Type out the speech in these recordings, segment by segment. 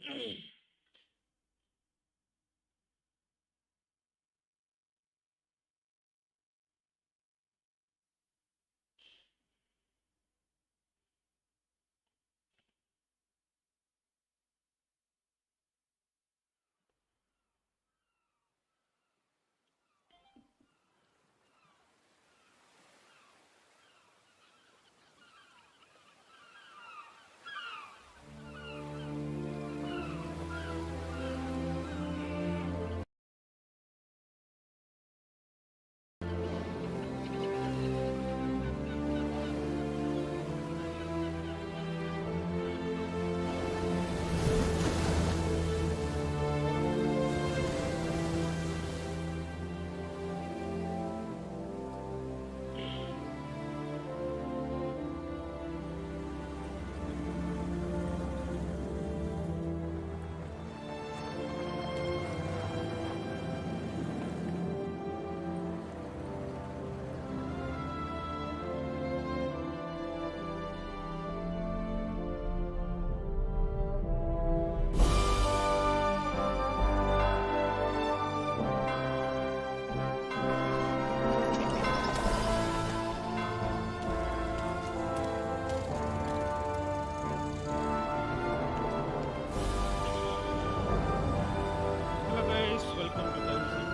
Hello guys, welcome to DEVILSHUNT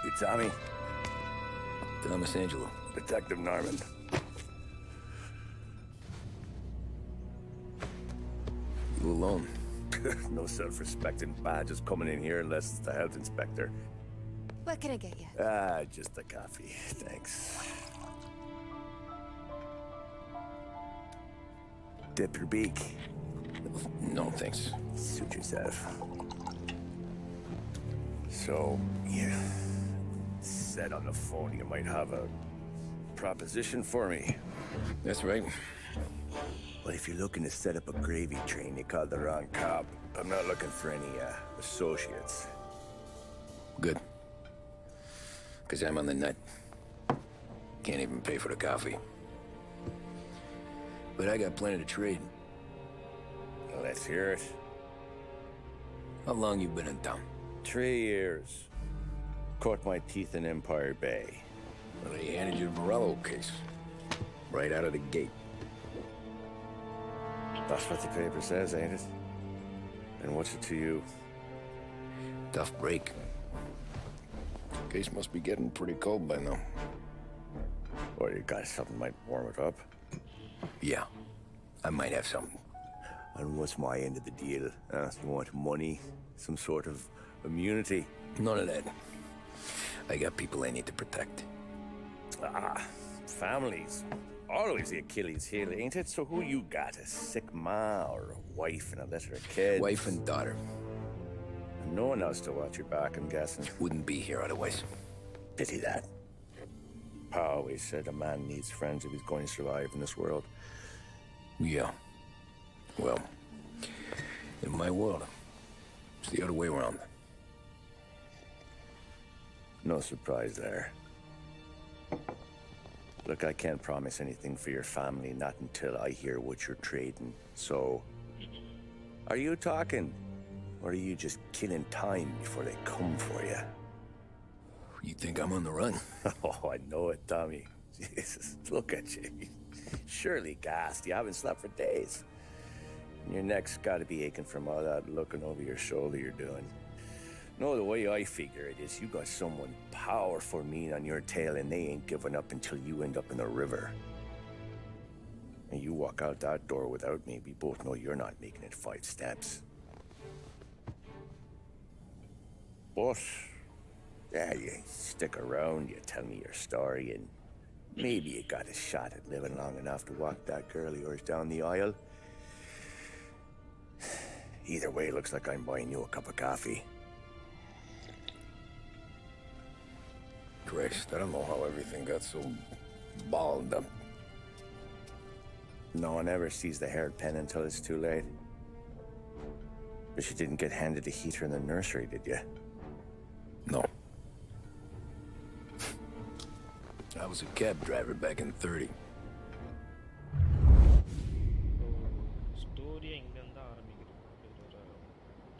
You Tommy? Thomas Angelo. Detective Norman. You alone? No self-respecting badges coming in here unless it's the health inspector. What can I get you? Just a coffee. Thanks. Dip your beak. No, thanks. Suit yourself. So, you said on the phone you might have a proposition for me. That's right. Well, if you're looking to set up a gravy train, you called the wrong cop. I'm not looking for any, associates. Good. Because I'm on the nut. Can't even pay for the coffee. But I got plenty to trade. Let's hear it. How long you been in town? 3 years. Caught my teeth in Empire Bay. Well, they handed you the Morello case. Right out of the gate. That's what the paper says, ain't it? And what's it to you? Tough break. Case must be getting pretty cold by now. Or you got something might warm it up? Yeah, I might have something. And what's my end of the deal? You want money? Some sort of immunity? None of that. I got people I need to protect. Families. Always the Achilles heel, ain't it? So who you got? A sick ma or a wife and a litter of kids? Wife and daughter. And no one else to watch your back, I'm guessing. Wouldn't be here otherwise. Pity that. Pa always said a man needs friends if he's going to survive in this world. Yeah. Well, in my world, it's the other way around. No surprise there. Look, I can't promise anything for your family, not until I hear what you're trading. So, are you talking? Or are you just killing time before they come for you? You think I'm on the run? Oh, I know it, Tommy. Jesus, look at you. Surely gassed. You haven't slept for days. And your neck's got to be aching from all that looking over your shoulder you're doing. No, the way I figure it is you got someone powerful mean on your tail and they ain't giving up until you end up in the river. And you walk out that door without me, we both know you're not making it 5 steps. But, yeah, you stick around, you tell me your story, and maybe you got a shot at living long enough to walk that girl of yours down the aisle. Either way, looks like I'm buying you a cup of coffee. Christ, I don't know how everything got so balled up. No one ever sees the haired pen until it's too late. But you didn't get handed a heater in the nursery, did you? No. I was a cab driver back in 30. Story எங்கேருந்து ஆரம்பிக்குது? ஒரு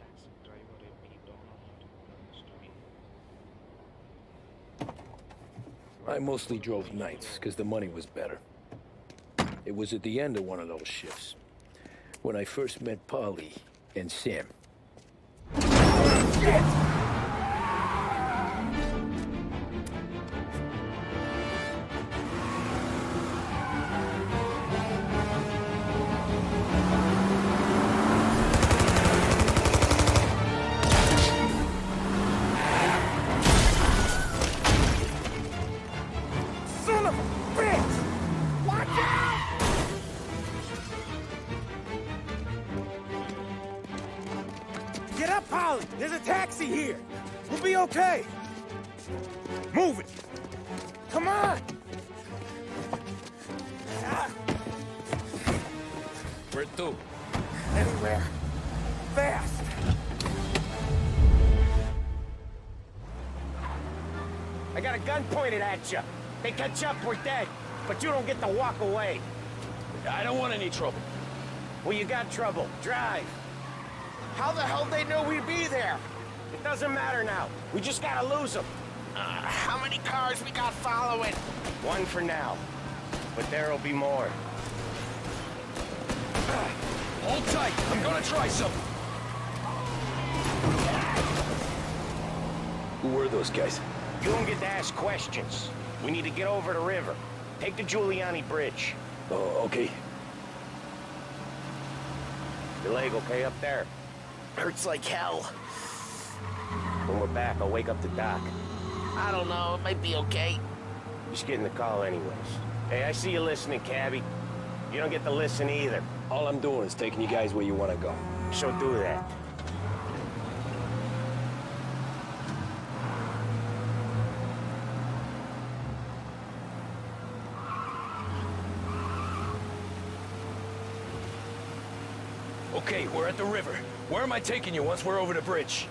taxi driver எப்படி down ஆனாரு story. I mostly drove nights, because the money was better. It was at the end of one of those shifts, when I first met Polly and Sam. Get up, Polly! There's a taxi here! We'll be okay! Move it! Come on! Where to? Anywhere. Fast! I got a gun pointed at you. They catch up, we're dead. But you don't get to walk away. I don't want any trouble. Well, you got trouble. Drive. How the hell they know we'd be there? It doesn't matter now. We just gotta lose them. How many cars we got following? One for now. But there'll be more. Hold tight. I'm gonna try something. Who were those guys? You don't get to ask questions. We need to get over the river. Take the Giuliani Bridge. Oh, okay. Your leg okay up there? Hurts like hell. When we're back, I'll wake up the doc. I don't know, it might be okay. Just getting the call anyways. Hey, I see you listening, cabbie. You don't get to listen either. All I'm doing is taking you guys where you want to go. So do that. Okay, we're at the river. Where am I taking you once we're over the bridge?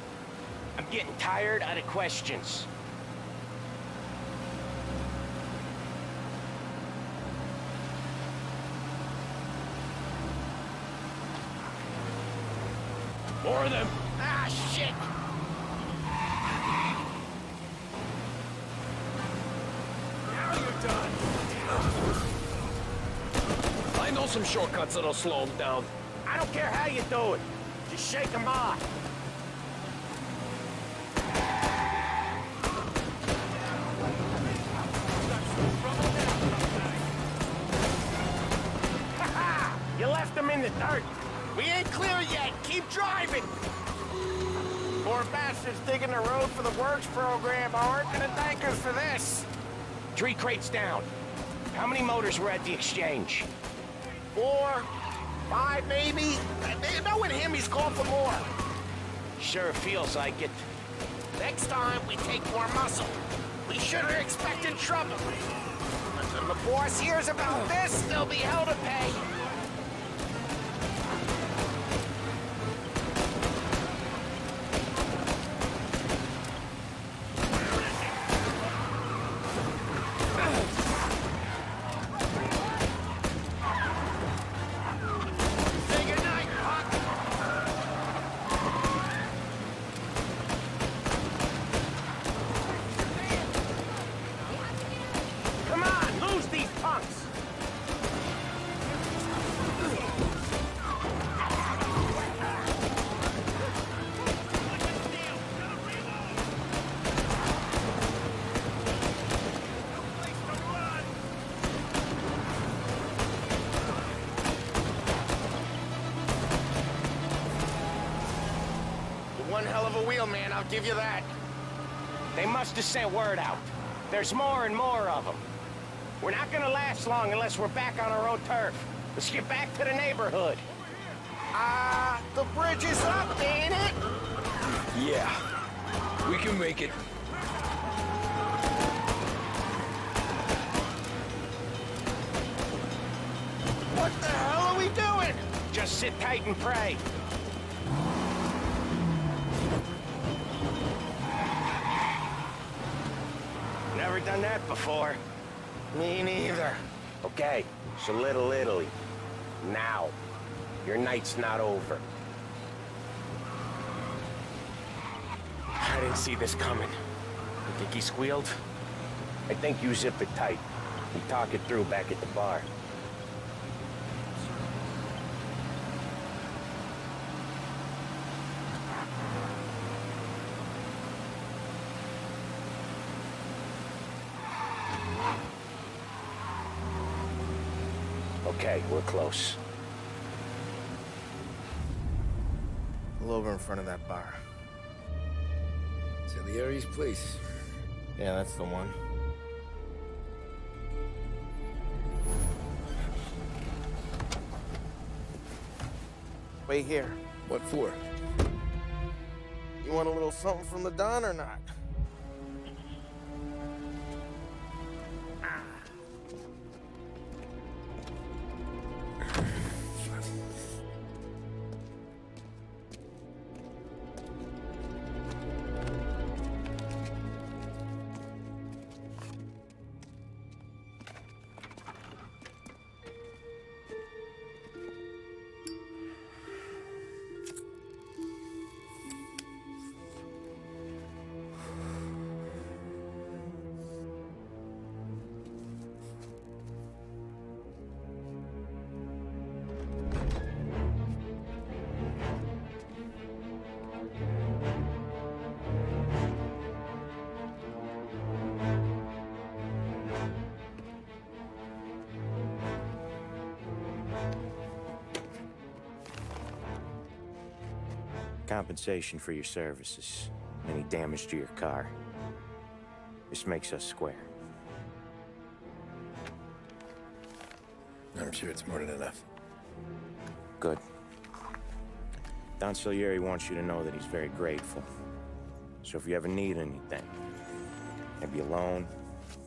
I'm getting tired out of questions. More of them. Ah, shit! Now you're done. I know some shortcuts that'll slow them down. I don't care how you do it. Just shake them off. Ha-ha! You left them in the dirt. We ain't clear yet. Keep driving. Poor bastards digging the road for the works program aren't gonna thank us for this. 3 crates down. How many motors were at the exchange? 4, 5 maybe? Knowing him, he's going for more. Sure feels like it. Next time, we take more muscle. We should have expected trouble. When the boss hears about this, there'll be hell to pay. One hell of a wheel, man, I'll give you that. They must have sent word out. There's more and more of them. We're not gonna last long unless we're back on our own turf. Let's get back to the neighborhood. The bridge is up, ain't it? Yeah. We can make it. What the hell are we doing? Just sit tight and pray. Never done that before. Me neither. Okay, so Little Italy. Now. Your night's not over. I didn't see this coming. You think he squealed? I think you zip it tight. We talk it through back at the bar. Okay, we're close. Pull over in front of that bar. Salieri's place. Yeah, that's the one. Wait here. What for? You want a little something from the Don or not? Compensation for your services. Any damage to your car. This makes us square. I'm sure it's more than enough. Good. Don Salieri wants you to know that he's very grateful. So if you ever need anything, maybe a loan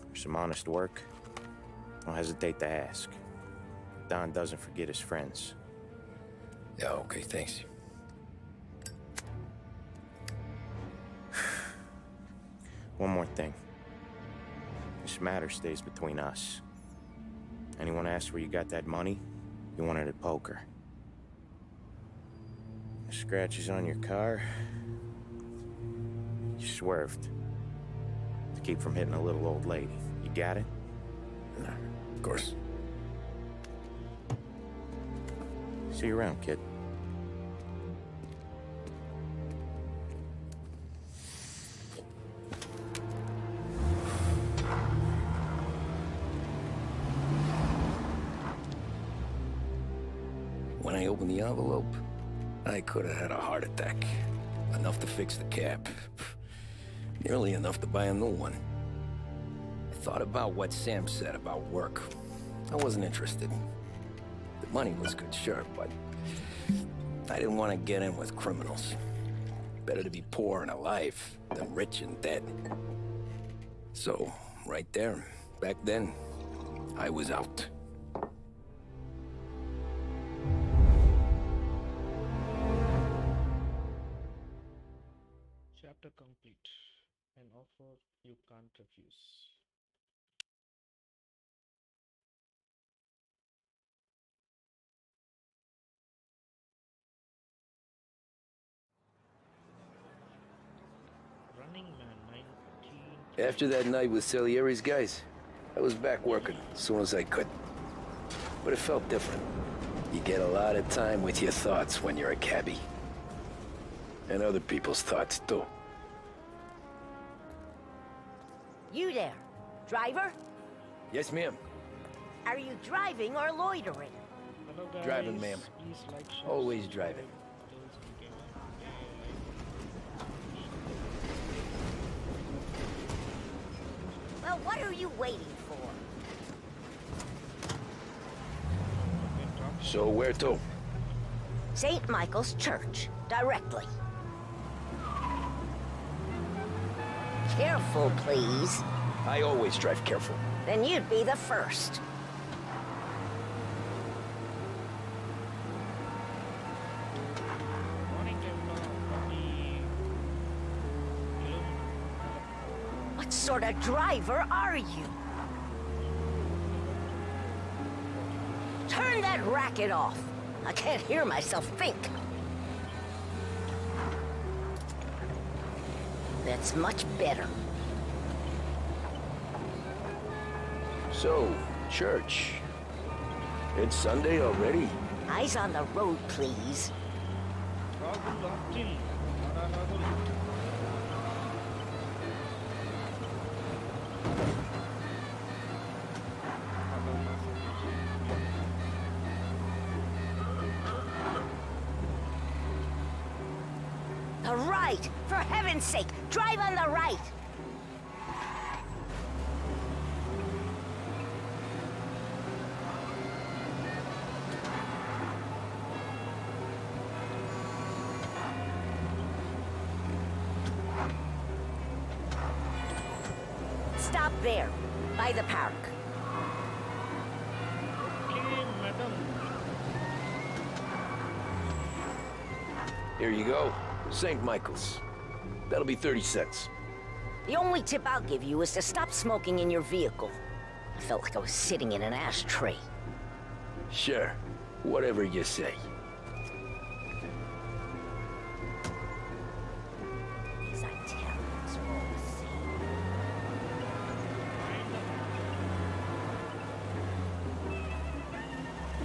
or some honest work, don't hesitate to ask. Don doesn't forget his friends. Yeah, okay, thanks. One more thing. This matter stays between us. Anyone asks where you got that money, you won it at poker. The scratches on your car, you swerved to keep from hitting a little old lady. You got it? No, of course. See you around, kid. when I opened the envelope, I could have had a heart attack. Enough to fix the cab. Nearly enough to buy a new one. I thought about what Sam said about work. I wasn't interested. The money was good, sure, but I didn't want to get in with criminals. Better to be poor and alive than rich and dead. So, right there, back then, I was out. Chapter complete. An offer you can't refuse. Running Man 19. After that night with Salieri's guys, I was back working as soon as I could. But it felt different. You get a lot of time with your thoughts when you're a cabbie. And other people's thoughts, too. You there, driver? Yes, ma'am. Are you driving or loitering? Hello guys. Driving, ma'am. Please like, share, Always subscribe. driving. Well, what are you waiting for? So where to? St. Michael's Church, directly. Careful, please. I always drive careful. Then you'd be the first. Morning, What sort of driver are you? Turn that racket off. I can't hear myself think. That's much better. So, church. It's Sunday already? Eyes on the road, please. The right! For heaven's sake, drive on the right! Stop there, by the park. Okay, madam. Here you go. St. Michael's. That'll be 30 cents. The only tip I'll give you is to stop smoking in your vehicle. I felt like I was sitting in an ashtray. Sure. Whatever you say. These Italians are all the same.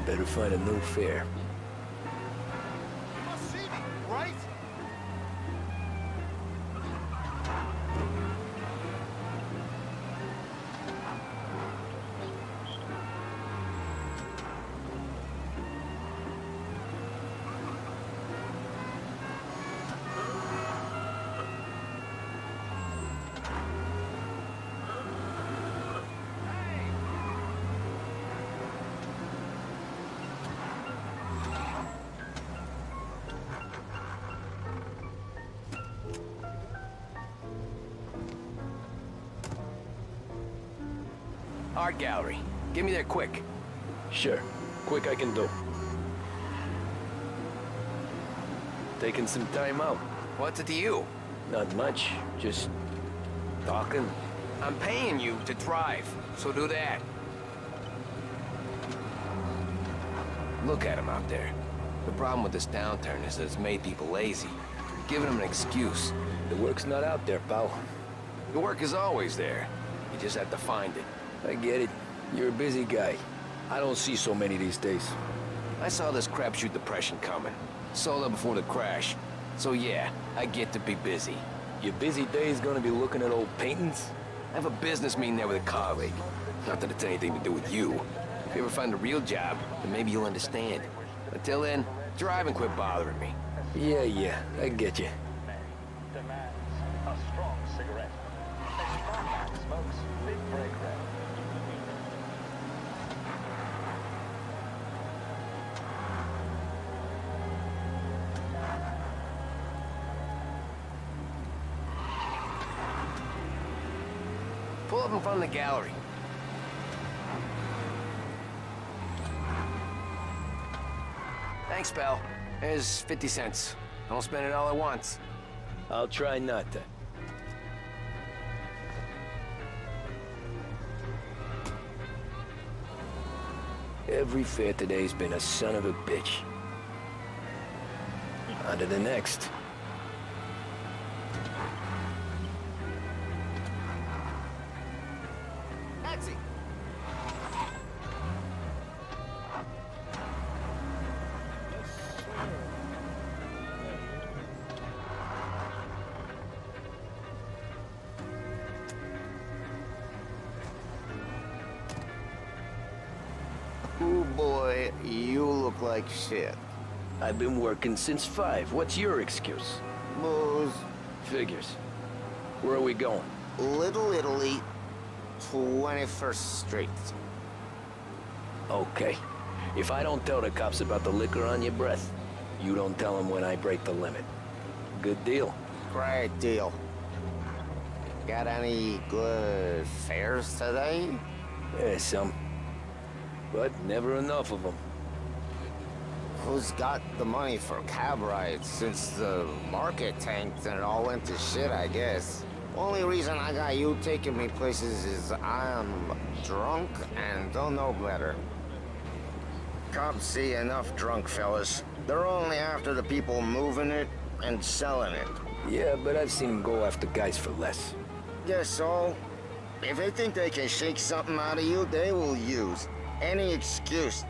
Better find a new fare. You must see me, right? Art gallery. Get me there quick. Sure. Quick I can do. Taking some time out. What's it to you? Not much. Just talking. I'm paying you to drive, so do that. Look at him out there. The problem with this downturn is that it's made people lazy. Giving them an excuse. The work's not out there, pal. The work is always there. You just have to find it. I get it. You're a busy guy. I don't see so many these days. I saw this crapshoot depression coming. Sold up before the crash. So yeah, I get to be busy. Your busy day's gonna be looking at old paintings? I have a business meeting there with a colleague. Not that it's anything to do with you. If you ever find a real job, then maybe you'll understand. Until then, drive and quit bothering me. Yeah, I get you. Demands a strong cigarette. A strong man smokes big break red. Pull up in front of the gallery. Thanks, pal. Here's 50 cents. Don't spend it all at once. I'll try not to. Every fare today's been a son of a bitch. On to the next. Taxi! Ooh, boy, you look like shit. I've been working since 5. What's your excuse? Booze, Figures. Where are we going? Little Italy, 21st Street. Okay. If I don't tell the cops about the liquor on your breath, you don't tell them when I break the limit. Good deal. Great deal. Got any good fares today? Yeah, some. But never enough of them. Who's got the money for cab rides since the market tanked and it all went to shit, I guess? Only reason I got you taking me places is I'm drunk and don't know better. Cops see enough drunk fellas. They're only after the people moving it and selling it. Yeah, but I've seen them go after guys for less. Guess so. If they think they can shake something out of you, they will use any excuse.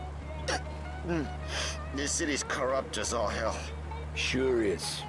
This city's corrupt as all hell. Sure is.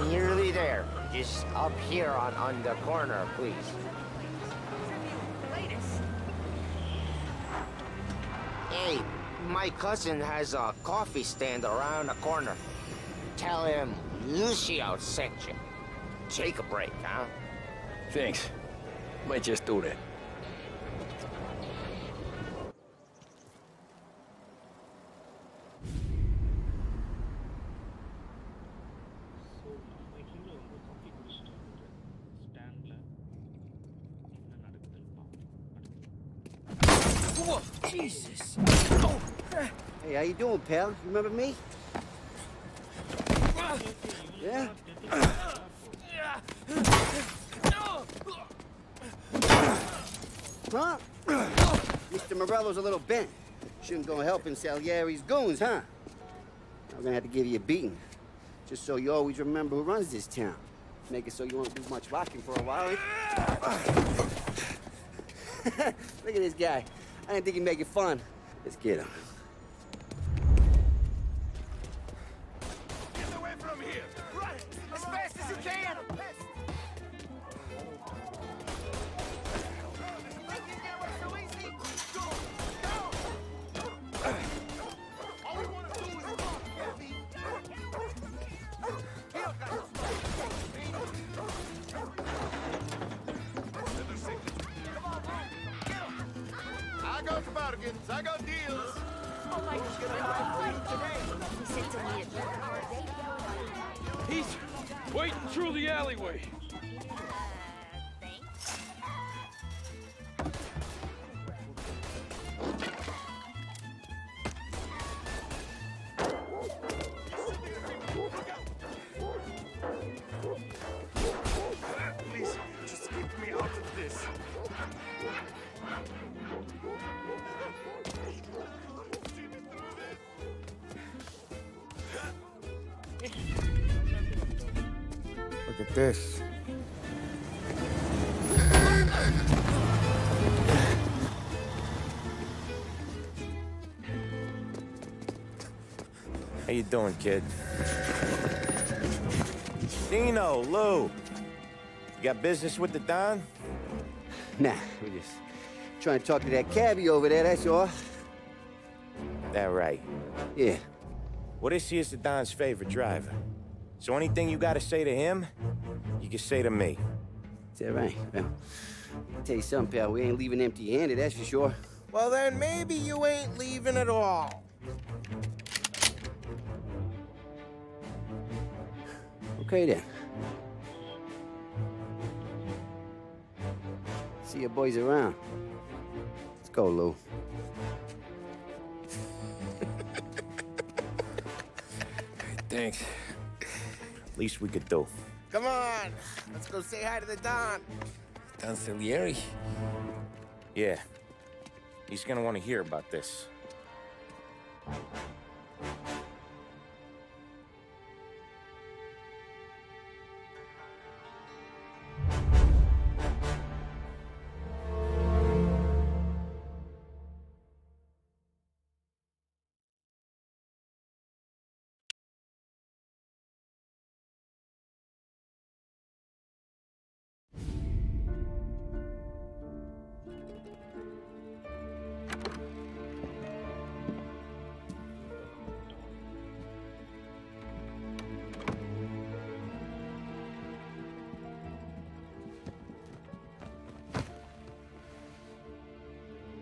Nearly there. Just up here on the corner, please. Hey, my cousin has a coffee stand around the corner. Tell him Lucio sent you. Take a break, huh? Thanks. Might just do that. So நம்ம hero வந்து coffee குடிச்சிட்டு ஸ்டாண்டில் என்ன நடக்குதுன்னு பார்ப்போம். Whoa, Jesus! Oh. Hey, how you doing, pal? You remember me? Yeah? Huh? Mr. Morello's a little bent. Shouldn't go helping Salieri's goons, huh? I'm gonna have to give you a beating. Just so you always remember who runs this town. Make it so you won't do much rocking for a while. Look at this guy. I didn't think he'd make it fun. Let's get him. Get away from here! Run! As fast as you can! I got bargains, I got deals. Oh my God. He's waiting through the alleyway. Thanks. Please, just get me out of this. Look at this. How you doing, kid? Dino, Lou. You got business with the Don? Nah, we're just trying to talk to that cabbie over there, that's all. That right. Yeah. Well, this here's the Don's favorite driver. So anything you gotta say to him, you can say to me. Is that right? Well, I'll tell you something, pal. We ain't leaving empty-handed, that's for sure. Well, then maybe you ain't leaving at all. Okay, then. See your boys around. Let's go, Lou. Thanks. Least we could do. Come on, let's go say hi to the Don. Don Salieri? Yeah. He's gonna want to hear about this.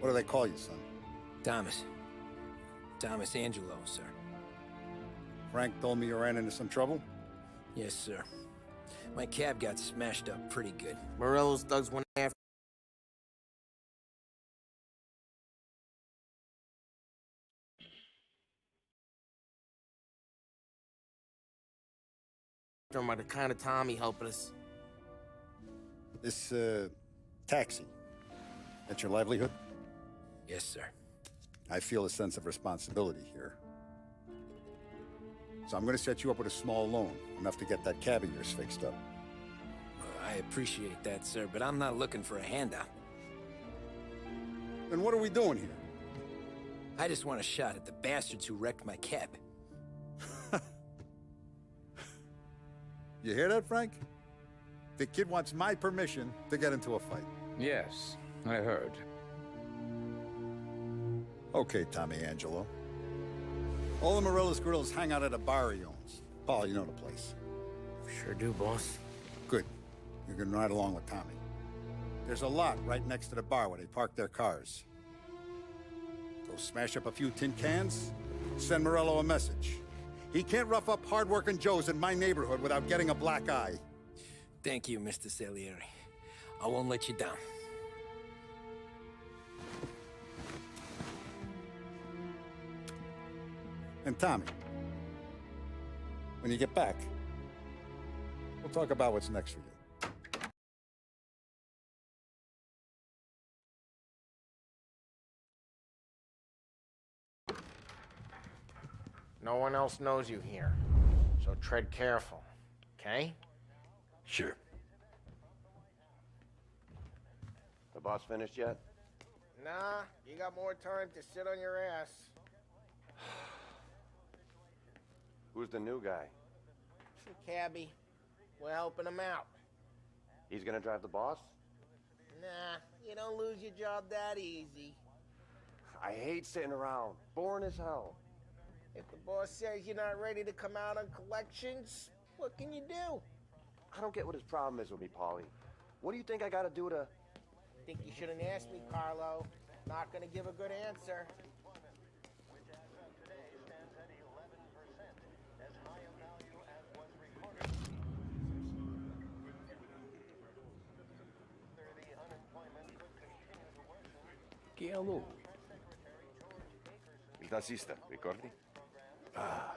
What do they call you, son? Thomas. Thomas Angelo, sir. Frank told me you ran into some trouble? Yes, sir. My cab got smashed up pretty good. Morello's thugs went after him by the kind of Tommy helping us. This, taxi. That's your livelihood? Yes, sir. I feel a sense of responsibility here. So I'm gonna set you up with a small loan, enough to get that cab of yours fixed up. I appreciate that, sir, but I'm not looking for a handout. Then what are we doing here? I just want a shot at the bastards who wrecked my cab. You hear that, Frank? The kid wants my permission to get into a fight. Yes, I heard. Okay, Tommy Angelo. All the Morello's girls hang out at a bar he owns. Paul, you know the place. Sure do, boss. Good. You can ride along with Tommy. There's a lot right next to the bar where they park their cars. Go smash up a few tin cans, send Morello a message. He can't rough up hard-working Joes in my neighborhood without getting a black eye. Thank you, Mr. Salieri. I won't let you down. And Tommy, when you get back, we'll talk about what's next for you. No one else knows you here, so tread careful, okay? Sure. The boss finished yet? Nah, you got more time to sit on your ass. Who's the new guy? Some cabbie. We're helping him out. He's gonna drive the boss? Nah, you don't lose your job that easy. I hate sitting around. Boring as hell. If the boss says you're not ready to come out on collections, what can you do? I don't get what his problem is with me, Paulie. What do you think I gotta do to... Think you shouldn't ask me, Carlo. Not gonna give a good answer. Chi è lui? Il tassista, ricordi? Ah,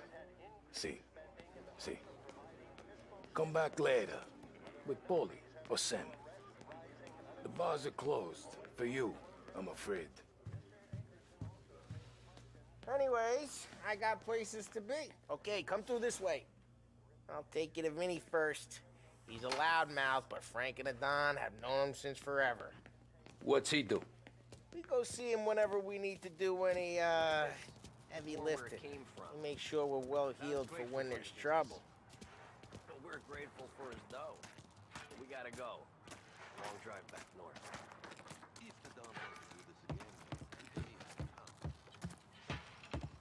sì, sì. Come back later. With Paulie or Sam. The bars are closed. For you, I'm afraid. Anyways, I got places to be. Okay, come through this way. I'll take you to Vinny first. He's a loudmouth, but Frank and the Don have known him since forever. What's he do? We go see him whenever we need to do any, Heavy or where it lifting. came from. We make sure we're well heeled for when there's trouble. We're grateful for his dough. But we gotta go. Long drive back north.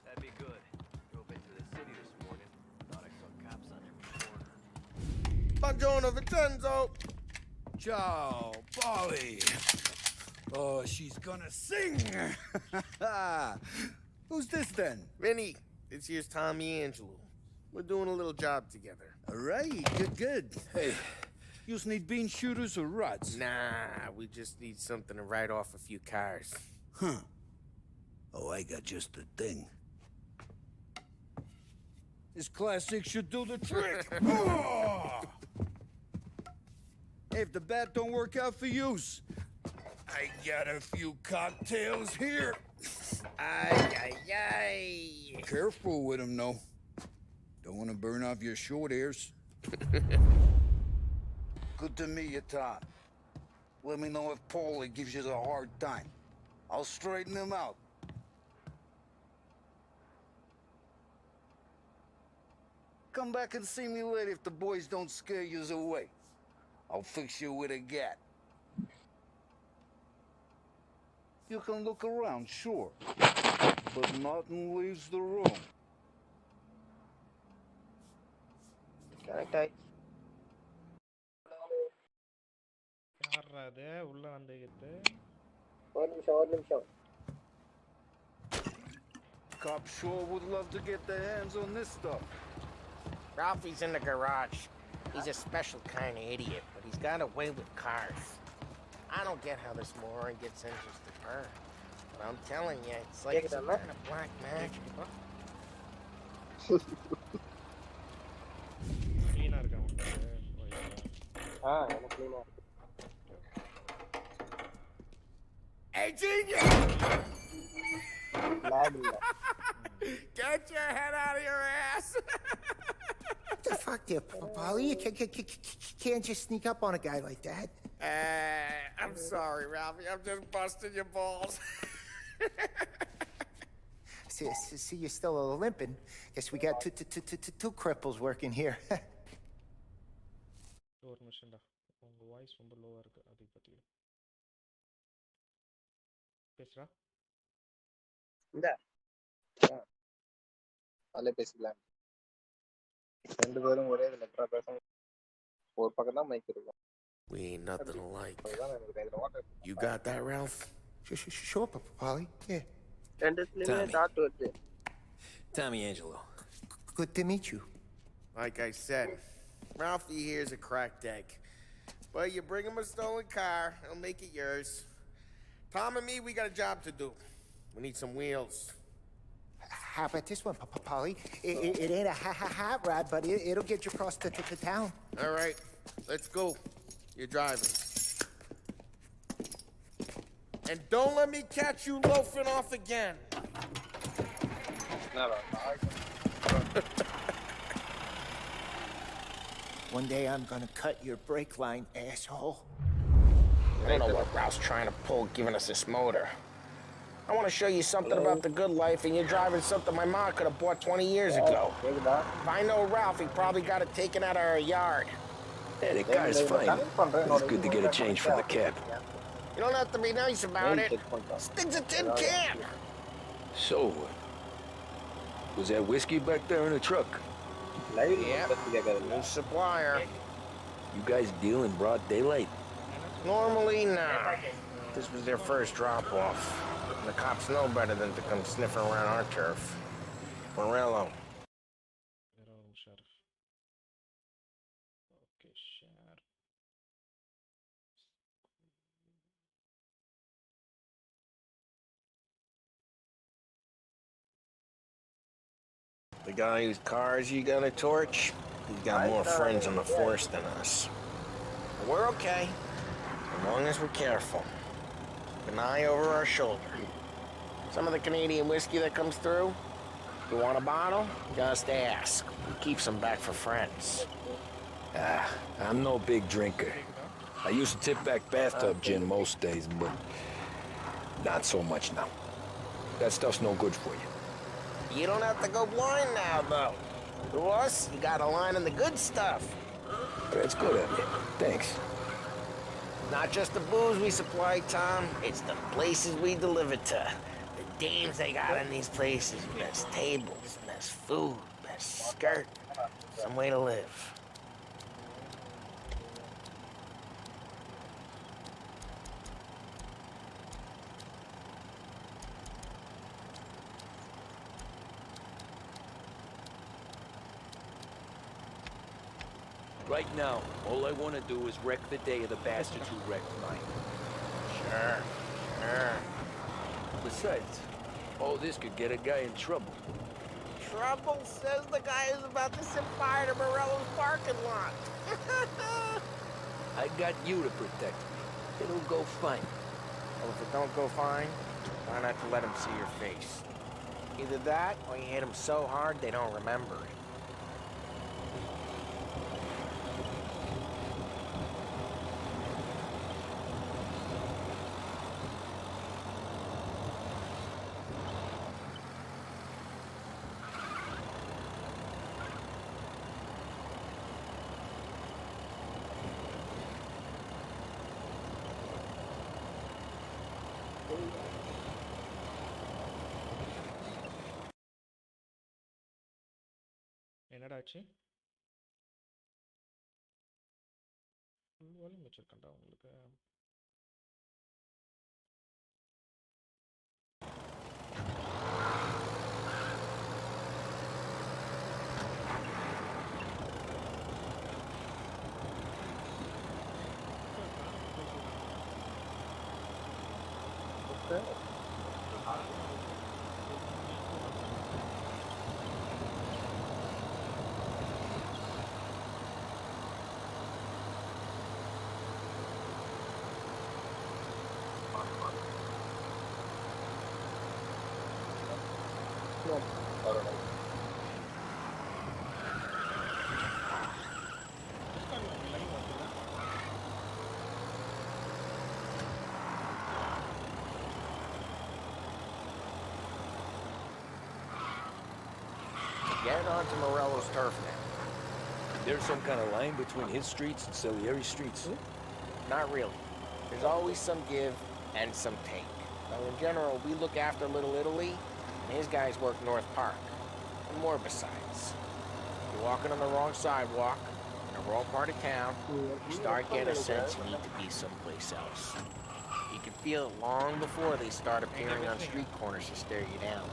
That'd be good. Drove into the city this morning. Thought I saw cops on every corner. Buongiorno, Vincenzo. Ciao, Polly. Oh, she's gonna sing. Who's this then? Vinny, this here's Tommy Angelo. We're doing a little job together. All right, good. Hey, you just need bean shooters or rods? Nah, we just need something to write off a few cars. Huh. Oh, I got just the thing. This classic should do the trick. Oh! Hey, if the bat don't work out for use, I got a few cocktails here. Ay, ay, ay. Careful with them, though. Don't want to burn off your short hairs. Good to meet you, Tom. Let me know if Paulie gives you a hard time. I'll straighten him out. Come back and see me later if the boys don't scare you away. I'll fix you with a gat. You can look around, sure. But nothing leaves the room. Correct. யாரா அது உள்ள வந்துகிட்டு ஒரு நிமிஷம் Cops sure would love to get their hands on this stuff. Ralphie's in the garage. He's a special kind of idiot, but he's got a way with cars. I don't get how this moron gets interested in her. But I'm telling you, it's like some kind of black magic. clean-ஆ இருக்கா உனக்கு? எனக்கு clean-ஆ இருக்கு. Hey, genius! Lag இல்ல. Get your head out of your ass! What the fuck there, Polly? You can't just sneak up on a guy like that. I'm sorry, Ralphie. I'm just busting your balls. See, you're still limping. Guess we got two cripples working here. ஒரு நிமிஷம்டா உங்க voice ரொம்ப லோவா இருக்கு அதை பத்தி பேசுறா இந்த அதே பேசிக்கலாம் ரெண்டு பேரும் ஒரே லெட்டரா பேசணும் ஒரு பக்கம் தான் மைக் இருக்கும் We ain't nothing alike. You got that, Ralph? Sure, Polly. Yeah. ரெண்டுத்துலயுமே டாட் வருது Tommy Angelo. Good to meet you. Like I said, Ralphie here's a cracked egg. But you bring him a stolen car, he'll make it yours. Tom and me, we got a job to do. We need some wheels. How about this one, Polly? It ain't a hot rod, but it'll get you across to town. All right, let's go. You're driving. And don't let me catch you loafing off again. One day I'm gonna cut your brake line, asshole. I don't know what Ralph's trying to pull giving us this motor. I want to show you something about the good life, and you're driving something my mom could have bought 20 years ago. If I know Ralph, he probably got it taken out of our yard. Yeah, the car's fine. It's good to get a change from the cab. You don't have to be nice about it. This thing's a tin can. So, was that whiskey back there in the truck? Yeah, new supplier. You guys deal in broad daylight? Normally, nah. This was their first drop-off. The cops know better than to come sniffing around our turf. Morello. Sheriff. Okay, sheriff. The guy whose cars you gonna torch, he's got more friends on the force than us. But we're okay, as long as we're careful. Keep an eye over our shoulder. Some of the Canadian whiskey that comes through, if you want a bottle, just ask. We keep some back for friends. I'm no big drinker. I used to tip back bathtub gin most days, but not so much now. That stuff's no good for you. You don't have to go blind now, though. To us, you got a line on the good stuff. That's good of you. Thanks. Not just the booze we supply, Tom. It's the places we deliver to. The dames they got in these places. Best tables, best food, best skirt. Some way to live. Right now, all I want to do is wreck the day of the bastards who wrecked mine. Sure. Besides, all this could get a guy in trouble. Trouble, says the guy who's about to set fire to Morello's parking lot. I got you to protect me. It'll go fine. Well, if it don't go fine, try not to let them see your face. Either that, or you hit them so hard they don't remember it. என்னடா ஆச்சு? Full volume வச்சிருக்கேன்டா உங்களுக்கு. Get onto Morello's turf now. There's some kind of line between his streets and Salieri streets? Not really. There's always some give and some take. Now, in general, we look after Little Italy, and his guys work North Park. And more besides. You're walking on the wrong sidewalk, in a wrong part of town, you start getting a sense you need to be someplace else. You can feel it long before they start appearing on street corners to stare you down.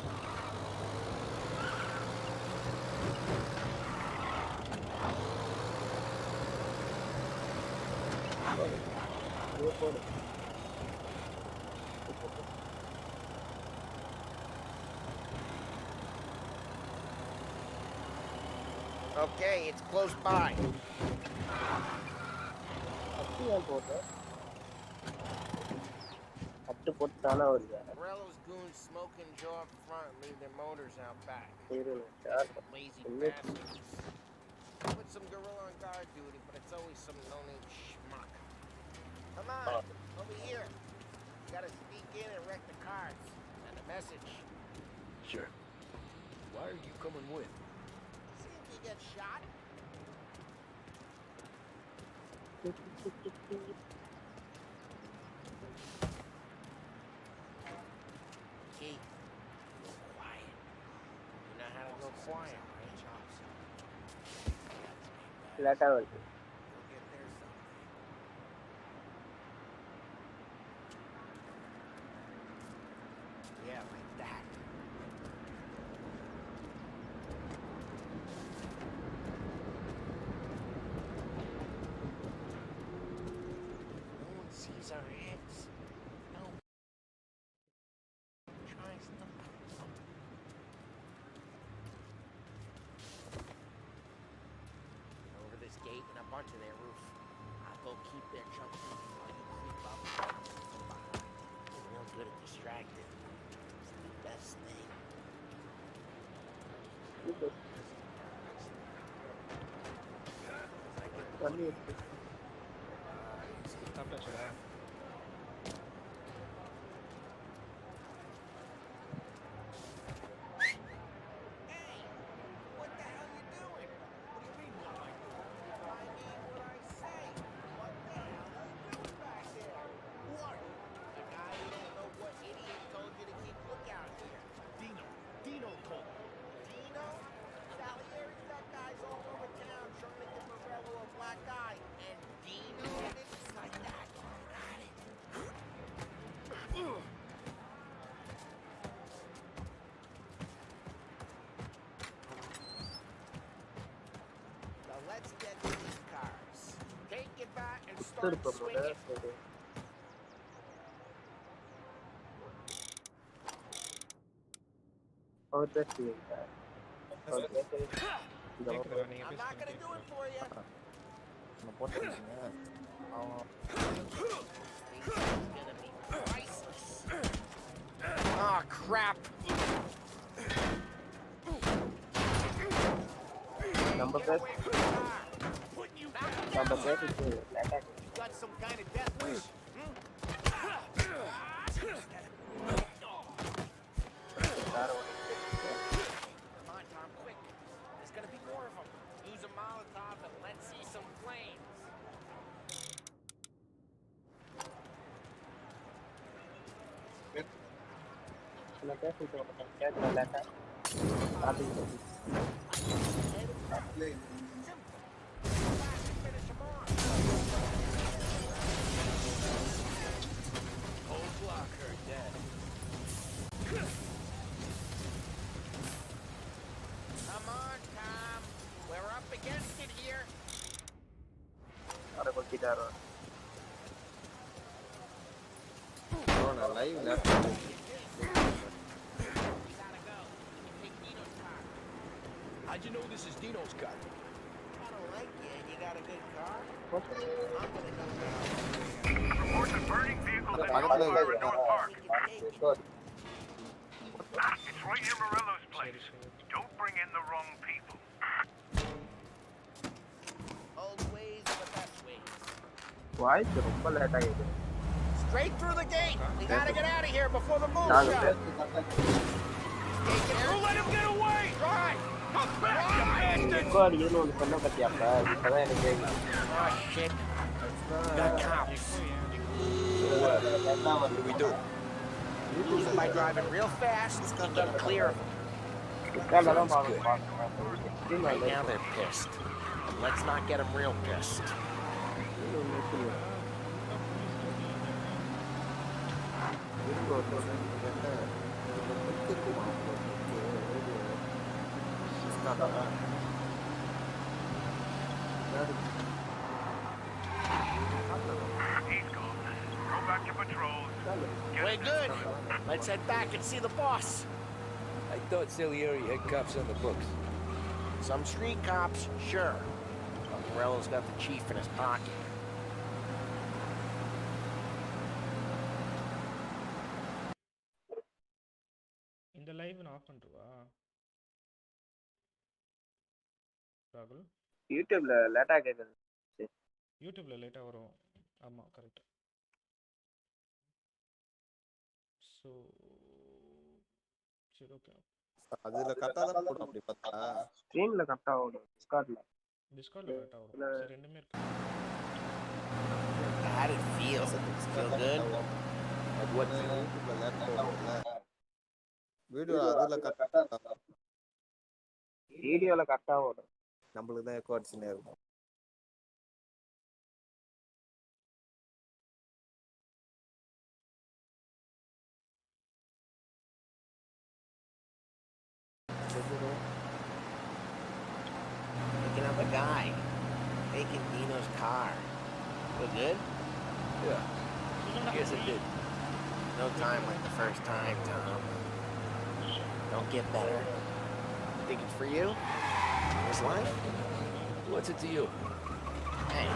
Okay, it's close by. Morello's goons smoke and jaw up front and leave their motors out back. Lazy bastards. Put some gorilla on guard duty, but it's always some no-name schmuck. Come on, over here. You gotta sneak in and wreck the cars. And a message. Sure. Why are you coming with? See if you get shot. Keith, go quiet. You know how to go quiet, right? Go get there someday. Yeah, like that. No one sees our heads. No. Tries to. Over this gate and a bunch of their roof. I'll go keep their junk while you creep up from behind. You're real good at distracting. It's the best thing. சாப்பிட்டாச்சுடா? hat and Itu start problem swinging. dia. Oh, that's it. Oh, that's it. கேக்குதுடா நீங்க I'm பேசுறது not gonna do it கேக்குது. for you. நான் போட்டுருக்கீங்க அவன் Oh, crap. நம்ம பேச இது லேட்டா Got some kind of death wish? வேற ஒன்று Come on, Tom, quick. There's gonna be more of them. Use a Molotov and let's see some flames. நான் பேசிட்டு இருக்கேன் கேட்கல லேட்டா Finish them off. Whole block are dead. Come on, Tom. We're up against it here. அதை கொட்டிட்டாரோ நான் live லேட்டா We gotta go. Take Dino's car. How'd you know this is Dino's car? I don't like you and you got a good car. Okay I'm gonna go. Report the burning vehicle in பக்கத்துல North North Park. Good. It's right near Morello's place. சரி சரி. Don't bring in the wrong people. Old ways are the best ways. Voice ரொம்ப late ஆகிடுது Straight through the gate. We gotta get out of here before the moon நாங்க shot. Take it. Don't let him get away! Drive. Come back, you bastard! இப்போ அடிக்கணும்னு ஒன்று சொன்ன பத்தியாப்ப இப்பதான் எனக்கு கேட்குது Oh, shit. The cops. என்ன வந்து We do. Usually by driving real fast and getting clear of them. தான் Right now they're pissed. Let's not get them real pissed. He's gone. Go back to patrols. We're good. Let's head back and see the boss. I thought Salieri had cops on the books. Some street cops, sure. But Morello's got the chief in his pocket. இந்த live நான் of பண்ணிட்டுவா ராகுல் யூடியூப்ல லேட்டா கேக்குது யூடியூப்ல லேட்டா வரும் ஆமா கரெக்ட் ஸோ சரி ஓகே அதுல கரெக்டா தான் போடும் அப்படி பார்த்தா ஸ்ட்ரீம்ல கரெக்டா ஓடும் டிஸ்கார்ட்ல டிஸ்கார்ட்ல கரெக்டா வரும் சரி ரெண்டுமே இருக்கு How did it feel? Feel good? What? யூடியூப்ல லேட்டா ஓடும்ல வீடியோ அதுல கரெக்டா வீடியோல கரெக்டா ஓடும் நம்மளுக்கு தான் எக்கோ அடிச்சுனே இருக்கும் Picking up a guy. Taking Dino's car. Feel good? Yeah. Guess it did. No time like the first time, Tom. Don't get better. Think it's for you? This life? What's it to you? Hey,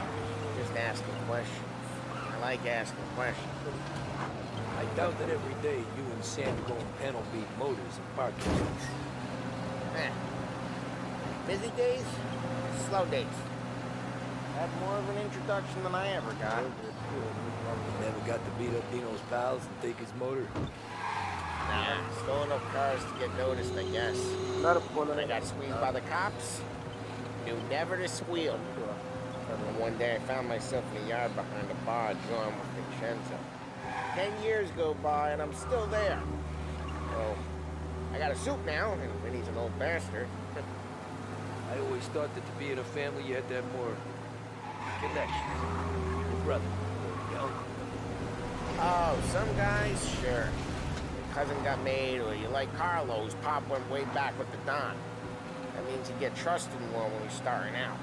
just asking questions. I like asking questions. I doubt that every day you and Sam go and panel beat motors in parking lots. Eh. Busy days, slow days. Had more of an introduction than I ever got. Never got to beat up Dino's pals and take his motor. Nah, stole enough cars to get noticed, I guess. When I got squeezed by the cops, knew never to squeal. And one day I found myself in the yard behind a bar drawing with Vincenzo. 10 years go by and I'm still there. Well, I got a suit now, and Vinny's an old bastard. I always thought that to be in a family you had to have more connection. Your brother, your uncle. Oh, some guys, sure. Your cousin got made, or you like Carlos, Pop went way back with the Don. That means you get trusted more when you're starting out.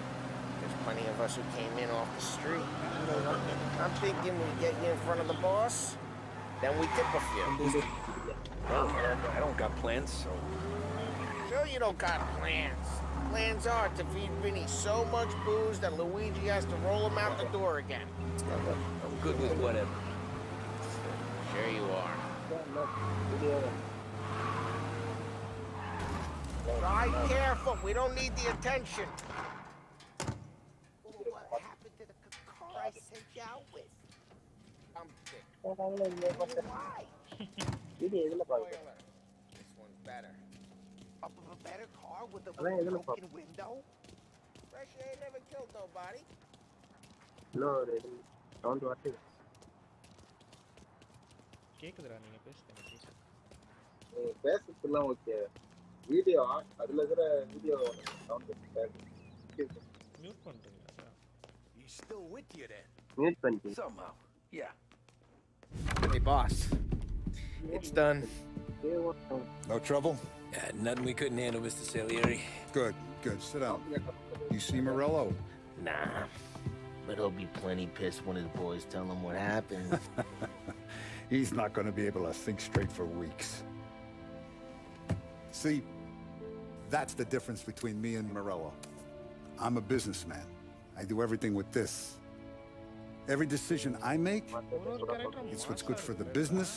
There's plenty of us who came in off the street. I'm thinking we get you in front of the boss, then we tip a few. Well, I don't got plans, so... Sure you don't got plans. Plans are to feed Vinny so much booze that Luigi has to roll him out the door again. I'm good with whatever. Sure you are. Ride careful, we don't need the attention. What happened to the car I sent you out with? Why? This one's better. A better car with a broken window? Fresh air never killed nobody. கேக்குதுடா நீங்க பேசுங்க பேசுறதுலாம் okay video அதுல இருக்கிற video sound mute பண்றீங்களா He's still with you then? Mute பண்ணி Somehow, yeah. Hey, boss. It's done. No trouble? Yeah, nothing we couldn't handle, Mr. Salieri. Good, good. Sit down. You see Morello? Nah. But he'll be plenty pissed when his boys tell him what happened. He's not going to be able to think straight for weeks. See, that's the difference between me and Morello. I'm a businessman. I do everything with this. Every decision I make, it's what's good for the business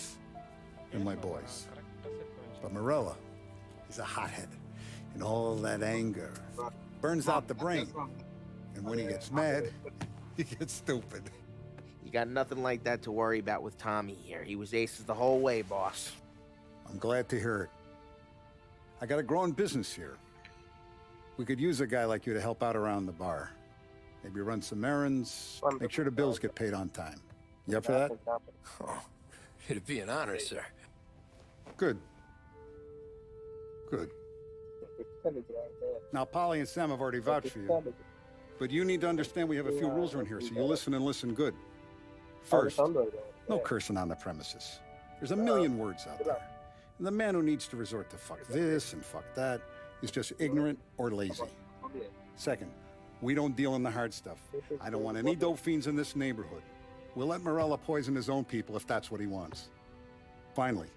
and my boys. But Morello, he's a hothead. And all that anger burns out the brain. And when he gets mad, he gets stupid. You got nothing like that to worry about with Tommy here. He was aces the whole way, boss. I'm glad to hear it. I got a growing business here. We could use a guy like you to help out around the bar. Maybe run some errands, make sure the bills get paid on time. You up for that? Oh, it'd be an honor, sir. Good. Good. Now, Polly and Sam have already vouched for you. But you need to understand we have a few rules around here, so you listen and listen good. First, no cursing on the premises. There's a million words out there. And the man who needs to resort to fuck this and fuck that is just ignorant or lazy. Second, we don't deal in the hard stuff. I don't want any dope fiends in this neighborhood. We'll let Morella poison his own people if that's what he wants. Finally,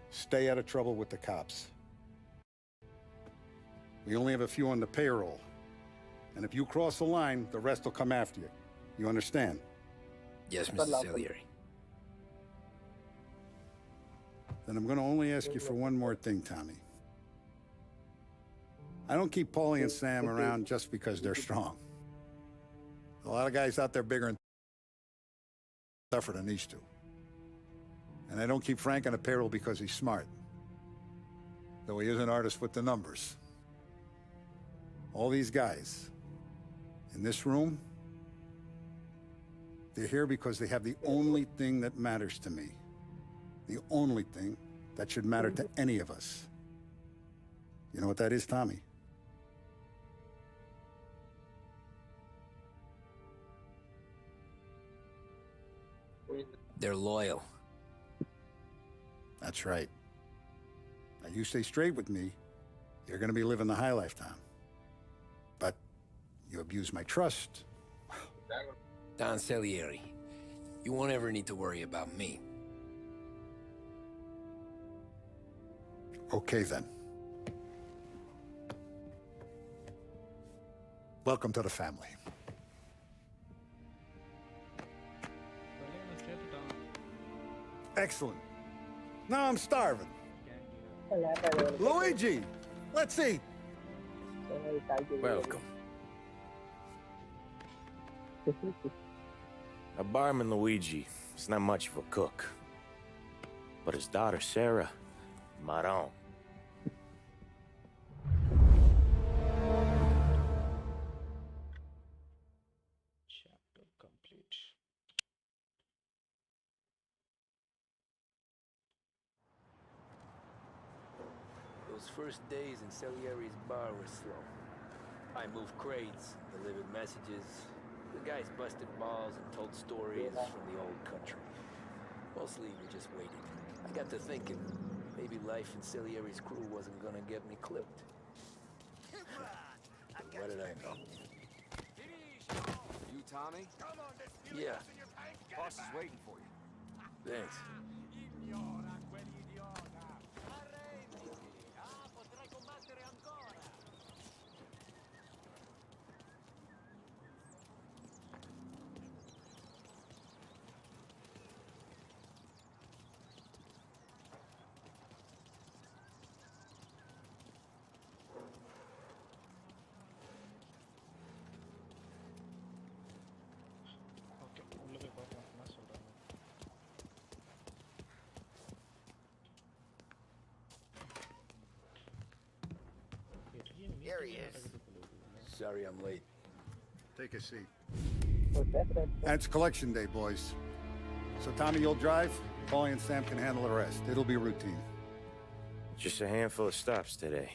stay out of trouble with the cops. We only have a few on the payroll. And if you cross the line, the rest will come after you. You understand? Yes, Mr. Salieri. Then I'm going to only ask you for one more thing, Tommy. I don't keep Paulie and Sam around just because they're strong. A lot of guys out there bigger and tougher than these two. And I don't keep Frank on the payroll because he's smart. Though he is an artist with the numbers. All these guys in this room, they're here because they have the only thing that matters to me. The only thing that should matter to any of us. You know what that is, Tommy? They're loyal. That's right. Now, you stay straight with me, you're going to be living the high lifetime. But you abuse my trust. Don Salieri, you won't ever need to worry about me. Okay, then. Welcome to the family. Excellent. Now I'm starving. Luigi, let's eat. Welcome. A barman, Luigi, is not much of a cook. But his daughter, Sarah, Maron. Chapter complete. Those first days in Salieri's bar were slow. I moved crates, delivered messages. The guys busted balls and told stories from the old country. Mostly we just waited. I got to thinking, maybe life in Salieri's crew wasn't gonna get me clipped. But what did I know? Tommy? Yeah. Boss is waiting for you. Thanks. Okay உள்ள போய் பார்க்கலாம் என்ன சொல்றாங்க. Here he is. Sorry I'm late. Take a seat. And it's collection day, boys. So Tommy, you'll drive. Paulie and Sam can handle the rest. It'll be routine. Just a handful of stops today.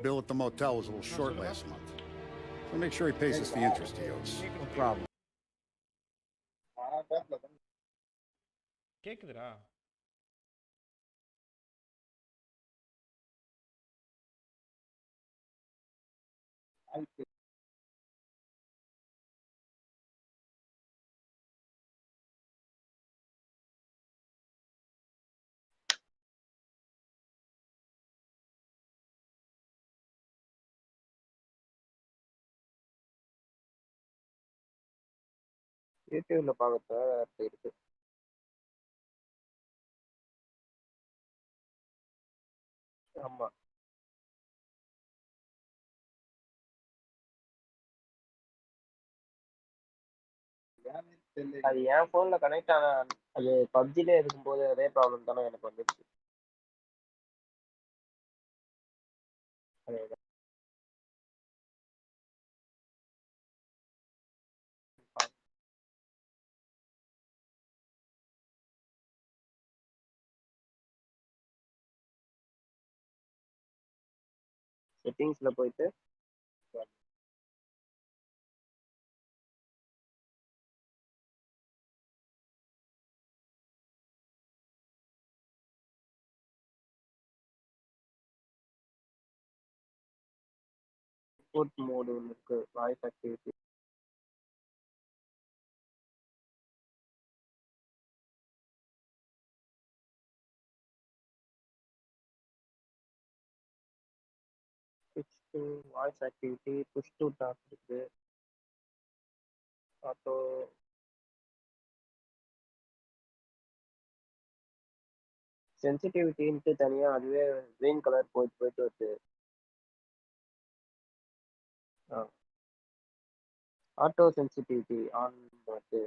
Bill at the motel was a little short last month. So make sure he pays us the interest he owes. No problem. கேக்குதுடா. யூடியூப்ல பார்க்கறது இருக்கு. ஆமா. அது என் போன்ல connect ஆன அது பப்ஜிலே இருக்கும்போது அதே ப்ராப்ளம் தானே எனக்கு வந்துச்சு. அதேதான். செட்டிங்ஸ்ல போயிட்டு இன்புட் மோடு ஒன்று இருக்கு, வாய்ஸ் ஆக்டிவிட்டி. ஸ்விட்ச் to voice activity, push to talk இருக்கு, ஆட்டோ சென்சிட்டிவிட்டின்ட்டு தனியா அதுவே கிரீன் கலர் போயிட்டு போயிட்டு வருது. ஆட்டோ சென்சிட்டிவிட்டி ஆன் வருது.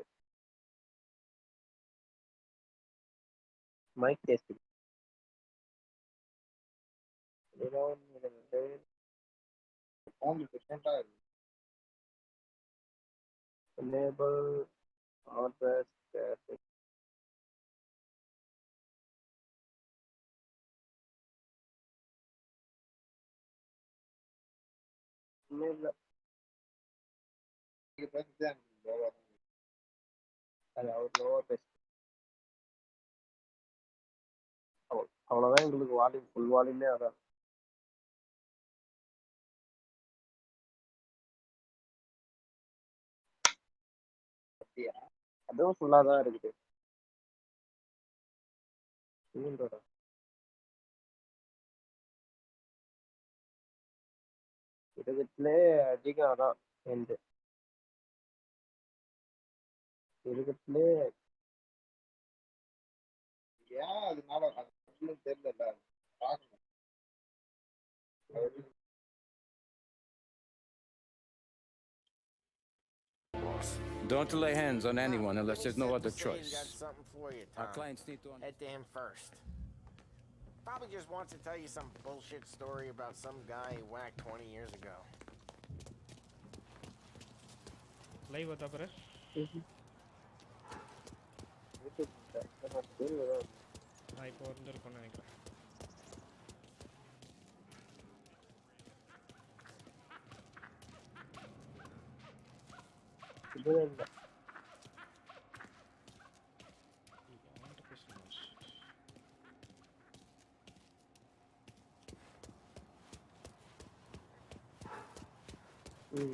Mike testing enable address traffic. இல்ல அது அவர் லோவா பேசு. அவ்வளோதான் எங்களுக்கு வால்யூம் ஃபுல் வால்யூமே அதான். அதுவும் ஃபுல்லாக தான் இருக்குது. இருக்கத்துலே அதிகம் அதான் எண்டு. இருக்கத்துலே ஏன் அதனால தெரியல பார்க்கணும். Don't lay hands on anyone unless there's no other choice. Got something for you, Tom. Our clients need to Head to him first. Probably just wants to tell you some bullshit story about some guy he whacked 20 years ago. Live வந்தா பாரு. நான் இப்போ வந்துருக்கோன்னு நினைக்கிறேன்.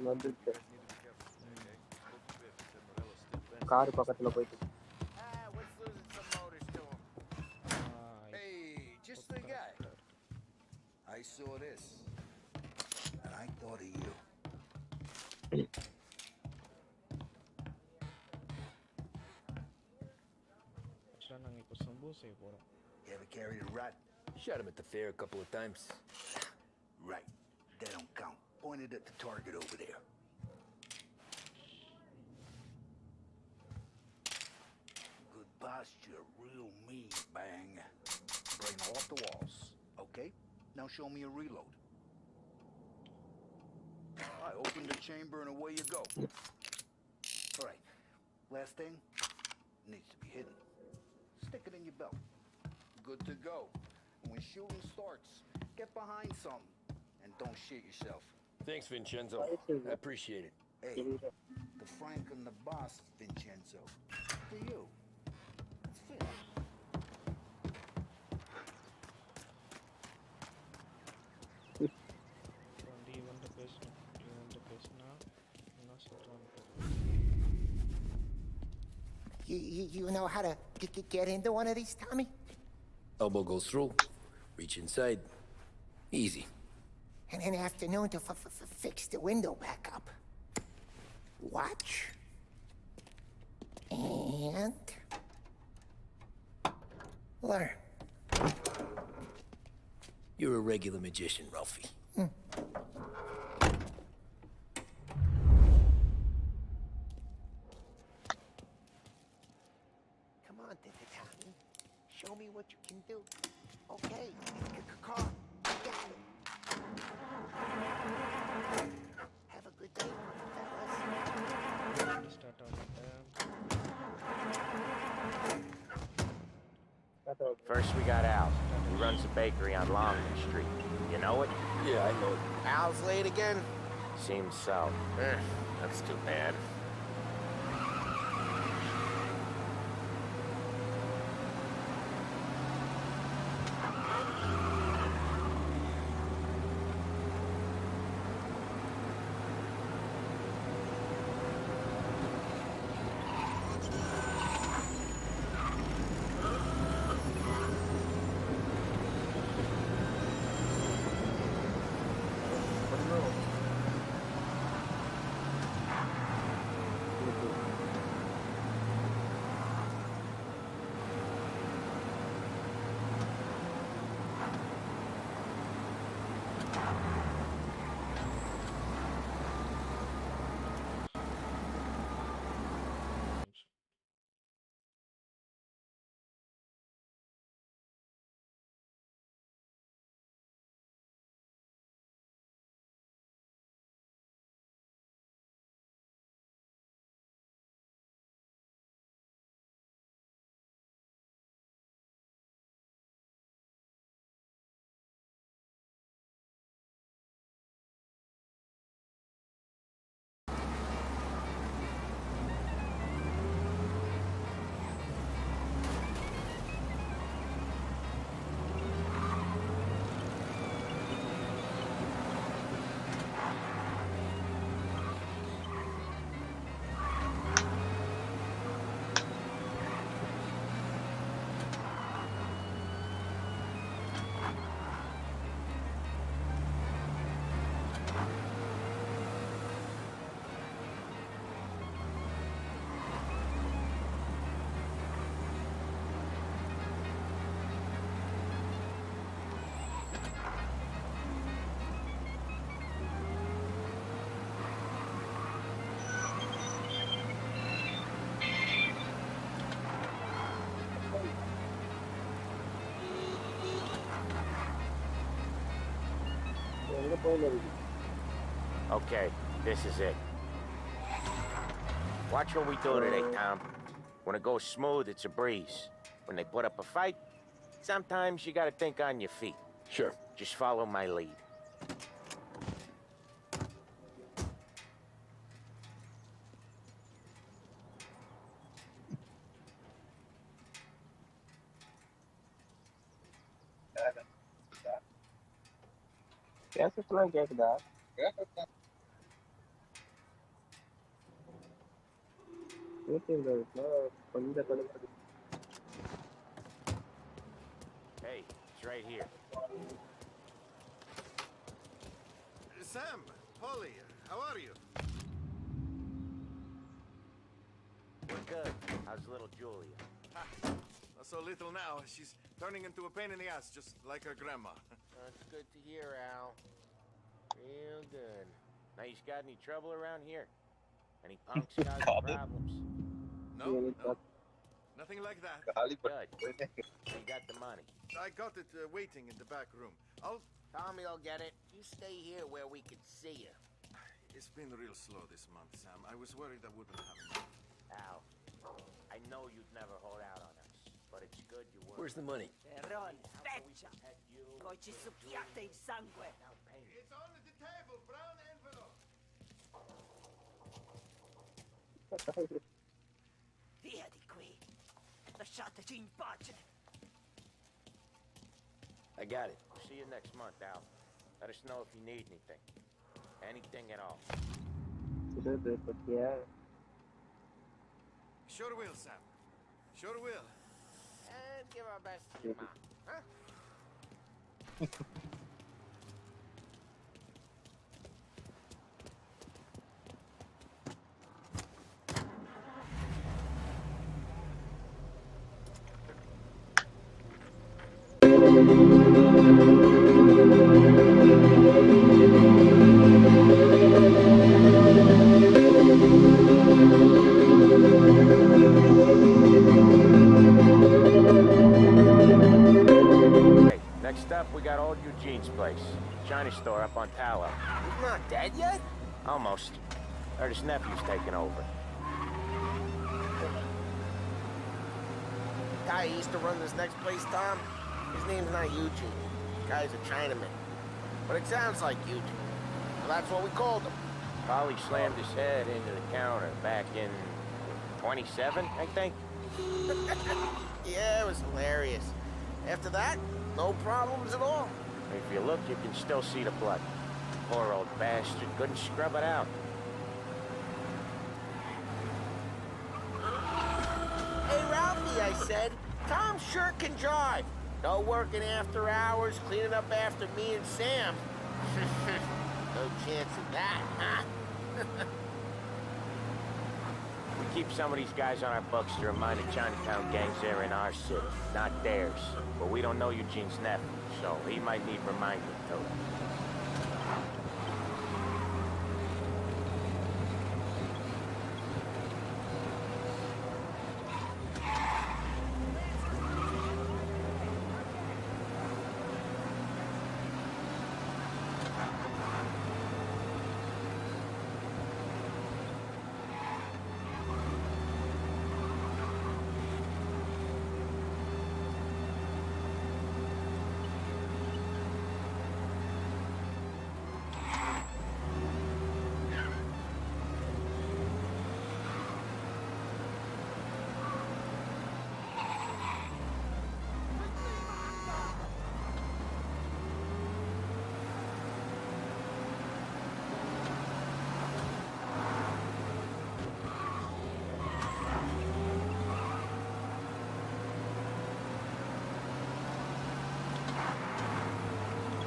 வந்துருச்சு. Car பக்கத்துல போயிட்டு What's losing some motors to him? Hey, just the guy. I saw this, and I thought of you. நாங்க இப்போ சம்பவம் செய்ய போறோம். You ever carried a rat? Shot him at the fair a couple of times. Right. They don't count. Pointed at the target over there. Good posture, real mean, bang. Brain off the walls. Okay? Now show me a reload. I open the chamber and away you go. All right. Last thing needs to be hidden. Stick it in your belt. Good to go. And when shooting starts, get behind something and don't shit yourself. Thanks, Vincenzo. I appreciate it. Hey, the Frank and the boss, Vincenzo. To you. It's fair. இவன்கிட்ட பேசினா என்ன சொல்றான்னு You know how to get into one of these, Tommy? Elbow goes through. Reach inside. Easy. And in the afternoon to fix the window back up. Watch. And... learn. You're a regular magician, Ralphie. Come on, Tommy. Show me what you can do. Okay. Carl, you got it. Have a good day, fellas. start on First we got Al. He runs a bakery on Longman Street. You know it? Yeah, I know it. Al's late again? Seems so. That's too bad. Okay, this is it. Watch what we do today, Tom. When it goes smooth, it's a breeze. When they put up a fight, sometimes you gotta think on your feet. Sure. Just follow my lead. கேசட்லாம் கேக்குதா? Hey, it's right here. Sam, Polly, how are you? We're good. How's little Julia? Not so little now. She's turning into a pain in the ass, just like her grandma. That's good to hear, Al. Real good. Now, you got any trouble around here? Any punks causing problems? No, no. Nothing like that. Good. You got the money. I got it waiting in the back room. Tommy will get it. You stay here where we can see you. It's been real slow this month, Sam. I was worried I wouldn't have enough. Al, I know you'd never hold out on us, but it's good you were. Where's the money? Perron, feccia! Poi ci succhiate il sangue! It's on the table, brown envelope. Via di qui! Lasciateci in pace! I got it. See you next month, Al. Let us know if you need anything. Anything at all. Sure will, Sam. Sure will. And give our best to your mom, huh? Next up, we got old Eugene's place. China store up on Tallow. He's not dead yet? Almost. Heard his nephew's taking over. Guy who used to run this next place, Tom, his name's not Eugene. Guy's a Chinaman. But it sounds like Eugene. Well, that's what we called him. Polly slammed his head into the counter back in 27, I think. Yeah, it was hilarious. After that, no problems at all. If you look, you can still see the blood. Poor old bastard couldn't scrub it out. Hey, Ralphie, I said, Tom sure can drive. No working after hours, cleaning up after me and Sam. No chance of that, huh? We keep some of these guys on our books to remind the Chinatown gangs they're in our city, not theirs. But we don't know Eugene's nephew, so he might need reminding too.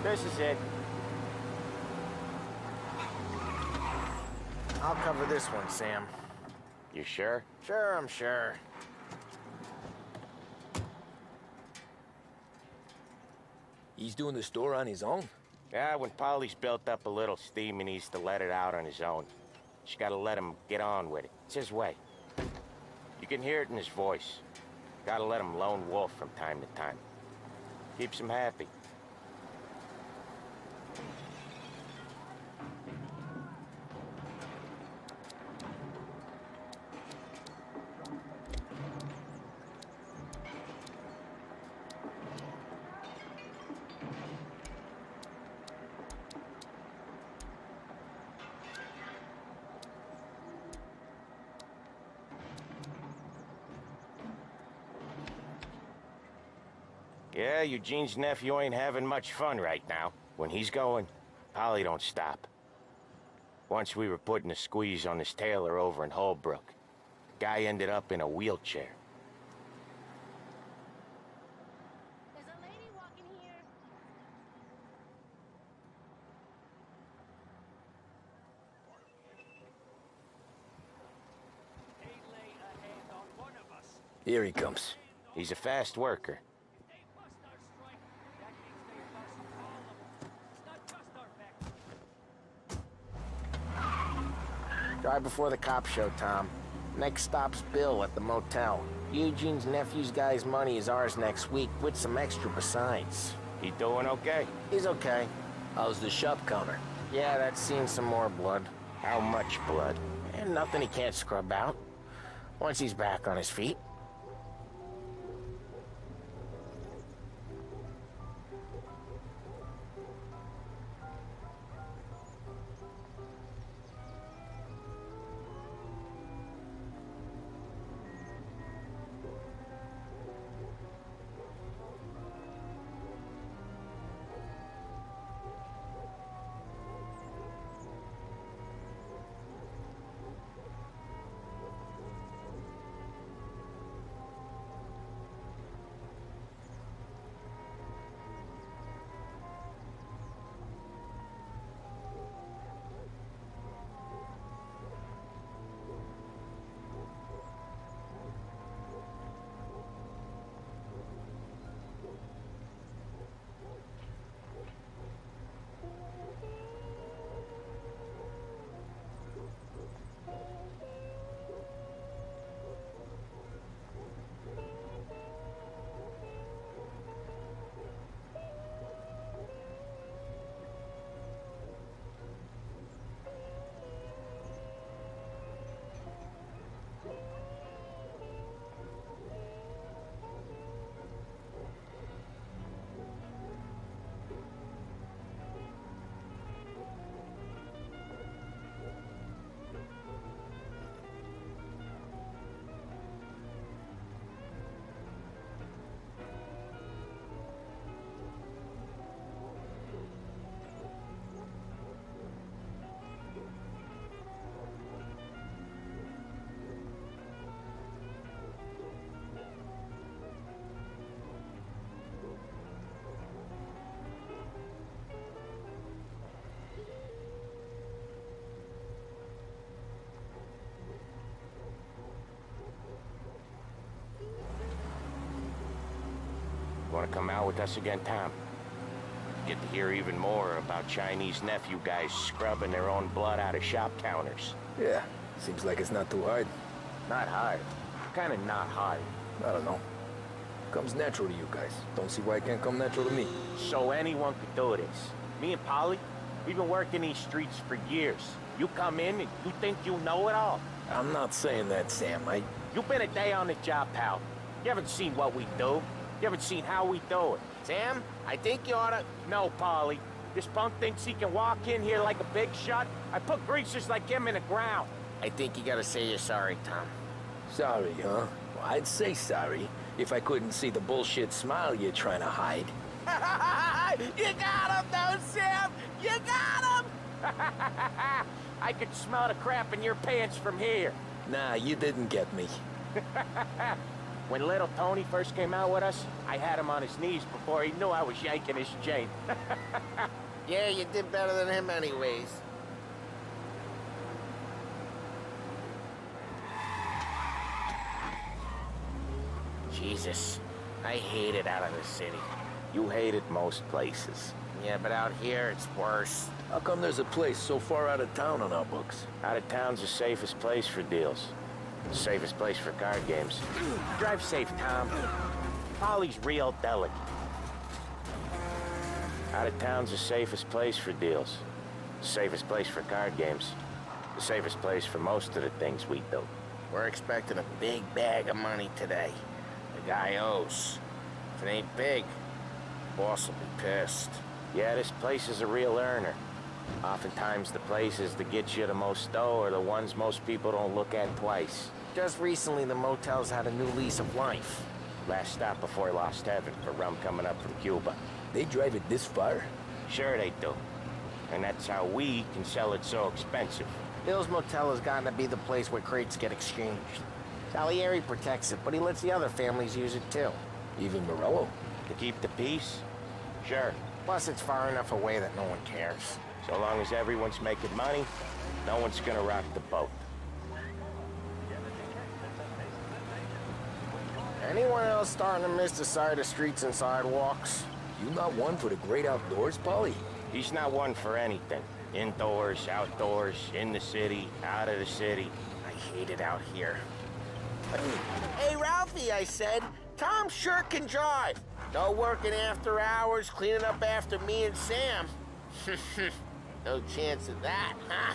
This is it. I'll cover this one, Sam. You sure? Sure, I'm sure. He's doing the store on his own? Yeah, when Polly's built up a little steam, he needs to let it out on his own. Just gotta let him get on with it. It's his way. You can hear it in his voice. Gotta let him lone wolf from time to time. Keeps him happy. Yeah, Eugene's nephew ain't having much fun right now. When he's going, Polly don't stop. Once we were putting a squeeze on this tailor over in Holbrook. Guy ended up in a wheelchair. There's a lady walking here. Here he comes. He's a fast worker. Drive before the cops show, Tom. Next stop's Bill at the motel. Eugene's nephew's guy's money is ours next week, with some extra besides. He doing okay? He's okay. How's the shop counter? Yeah, that's seen some more blood. How much blood? And nothing he can't scrub out. Once he's back on his feet. Want to come out with us again, Tom? Get to hear even more about Chinese nephew guys scrubbing their own blood out of shop counters. Yeah, seems like it's not too hard. Not hard. Kinda not hard. I don't know. Comes natural to you guys. Don't see why it can't come natural to me. So anyone could do this. Me and Polly, we've been working these streets for years. You come in and you think you know it all. I'm not saying that, Sam. You've been a day on the job, pal. You haven't seen what we do. You haven't seen how we do it. Sam, I think you oughta... No, Polly. This punk thinks he can walk in here like a big shot. I put greasers like him in the ground. I think you gotta say you're sorry, Tom. Sorry, huh? Well, I'd say sorry if I couldn't see the bullshit smile you're trying to hide. You got him, though, Sam! You got him! I could smell the crap in your pants from here. Nah, you didn't get me. When little Tony first came out with us, I had him on his knees before he knew I was yanking his chain. Yeah, you did better than him anyways. Jesus, I hate it out of the city. You hate it most places. Yeah, but out here, it's worse. How come there's a place so far out of town on our books? Out of town's the safest place for deals. The safest place for card games. Drive safe, Tom. Polly's real delicate. Out of town's the safest place for deals. The safest place for card games. The safest place for most of the things we do. We're expecting a big bag of money today. The guy owes. If it ain't big, boss will be pissed. Yeah, this place is a real earner. Oftentimes the places that get you the most dough are the ones most people don't look at twice. Just recently, the motel's had a new lease of life. Last stop before Lost Heaven for rum coming up from Cuba. They drive it this far? Sure they do. And that's how we can sell it so expensive. Bill's Motel has gotten to be the place where crates get exchanged. Salieri protects it, but he lets the other families use it too. Even Morello? To keep the peace? Sure. Plus, it's far enough away that no one cares. So long as everyone's making money, no one's gonna rock the boat. Anyone else starting to miss the side of streets and sidewalks? You not one for the great outdoors, Polly? He's not one for anything. Indoors, outdoors, in the city, out of the city. I hate it out here. Hey, Ralphie, I said. Tom sure can drive. No working after hours, cleaning up after me and Sam. No chance of that, huh?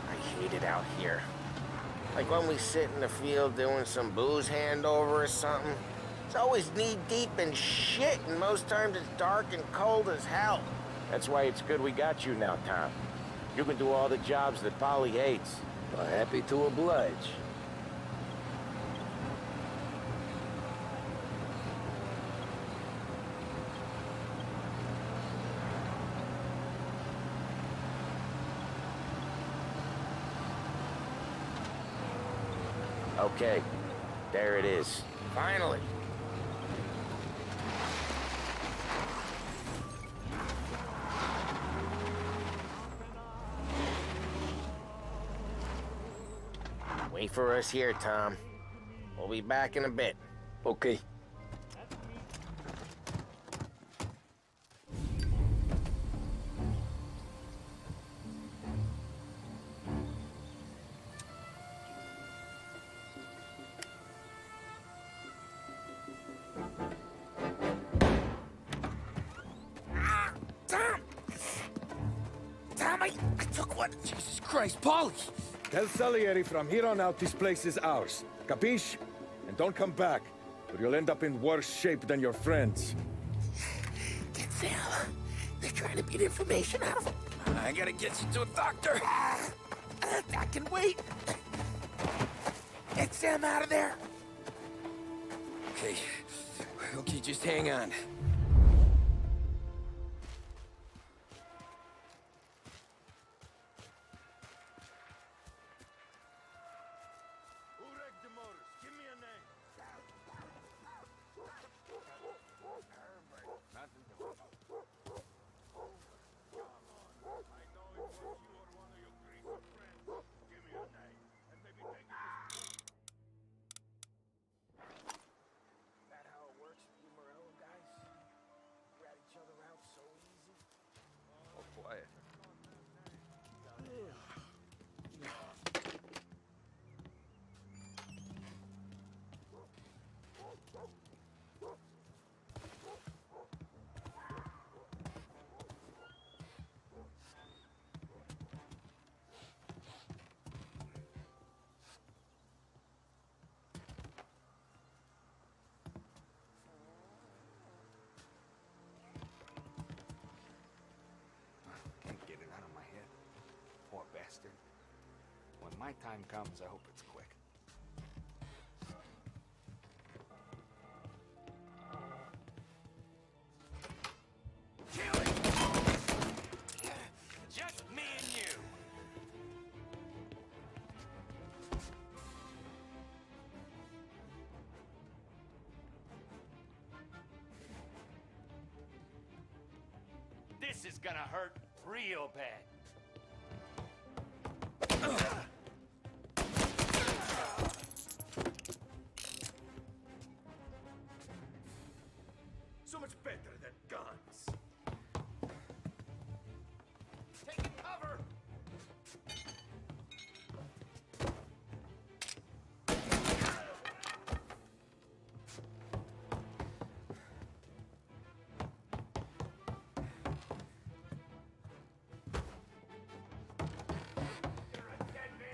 I hate it out here. Like when we sit in the field doing some booze handover or something. It's always knee-deep in shit, and most times it's dark and cold as hell. That's why it's good we got you now, Tom. You can do all the jobs that Polly hates. Well, happy to oblige. Okay, there it is. Finally. Wait for us here, Tom. We'll be back in a bit. Okay. Tom, I took one. Jesus Christ, Polly! Tell Salieri from here on out this place is ours. Capiche? And don't come back, or you'll end up in worse shape than your friends. Get Sam. They're trying to beat information out of him. I gotta get you to a doctor. I can wait. Get Sam out of there. Okay. Okay, just hang on. When my time comes, I hope it's quick. Just me and you. This is gonna hurt real bad. So much better than guns. Taking cover. You're a dead man.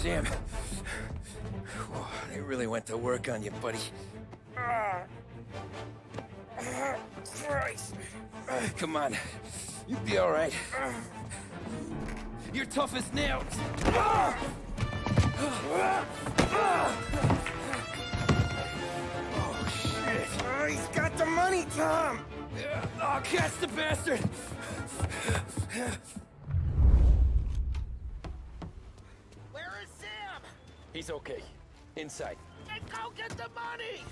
Sam, they really went to work on you, buddy. Christ. Come on, you'll be all right. You're tough as nails. Oh, shit. Oh, he's got the money, Tom. Oh, catch the bastard. He's okay. Inside. Then go get the money!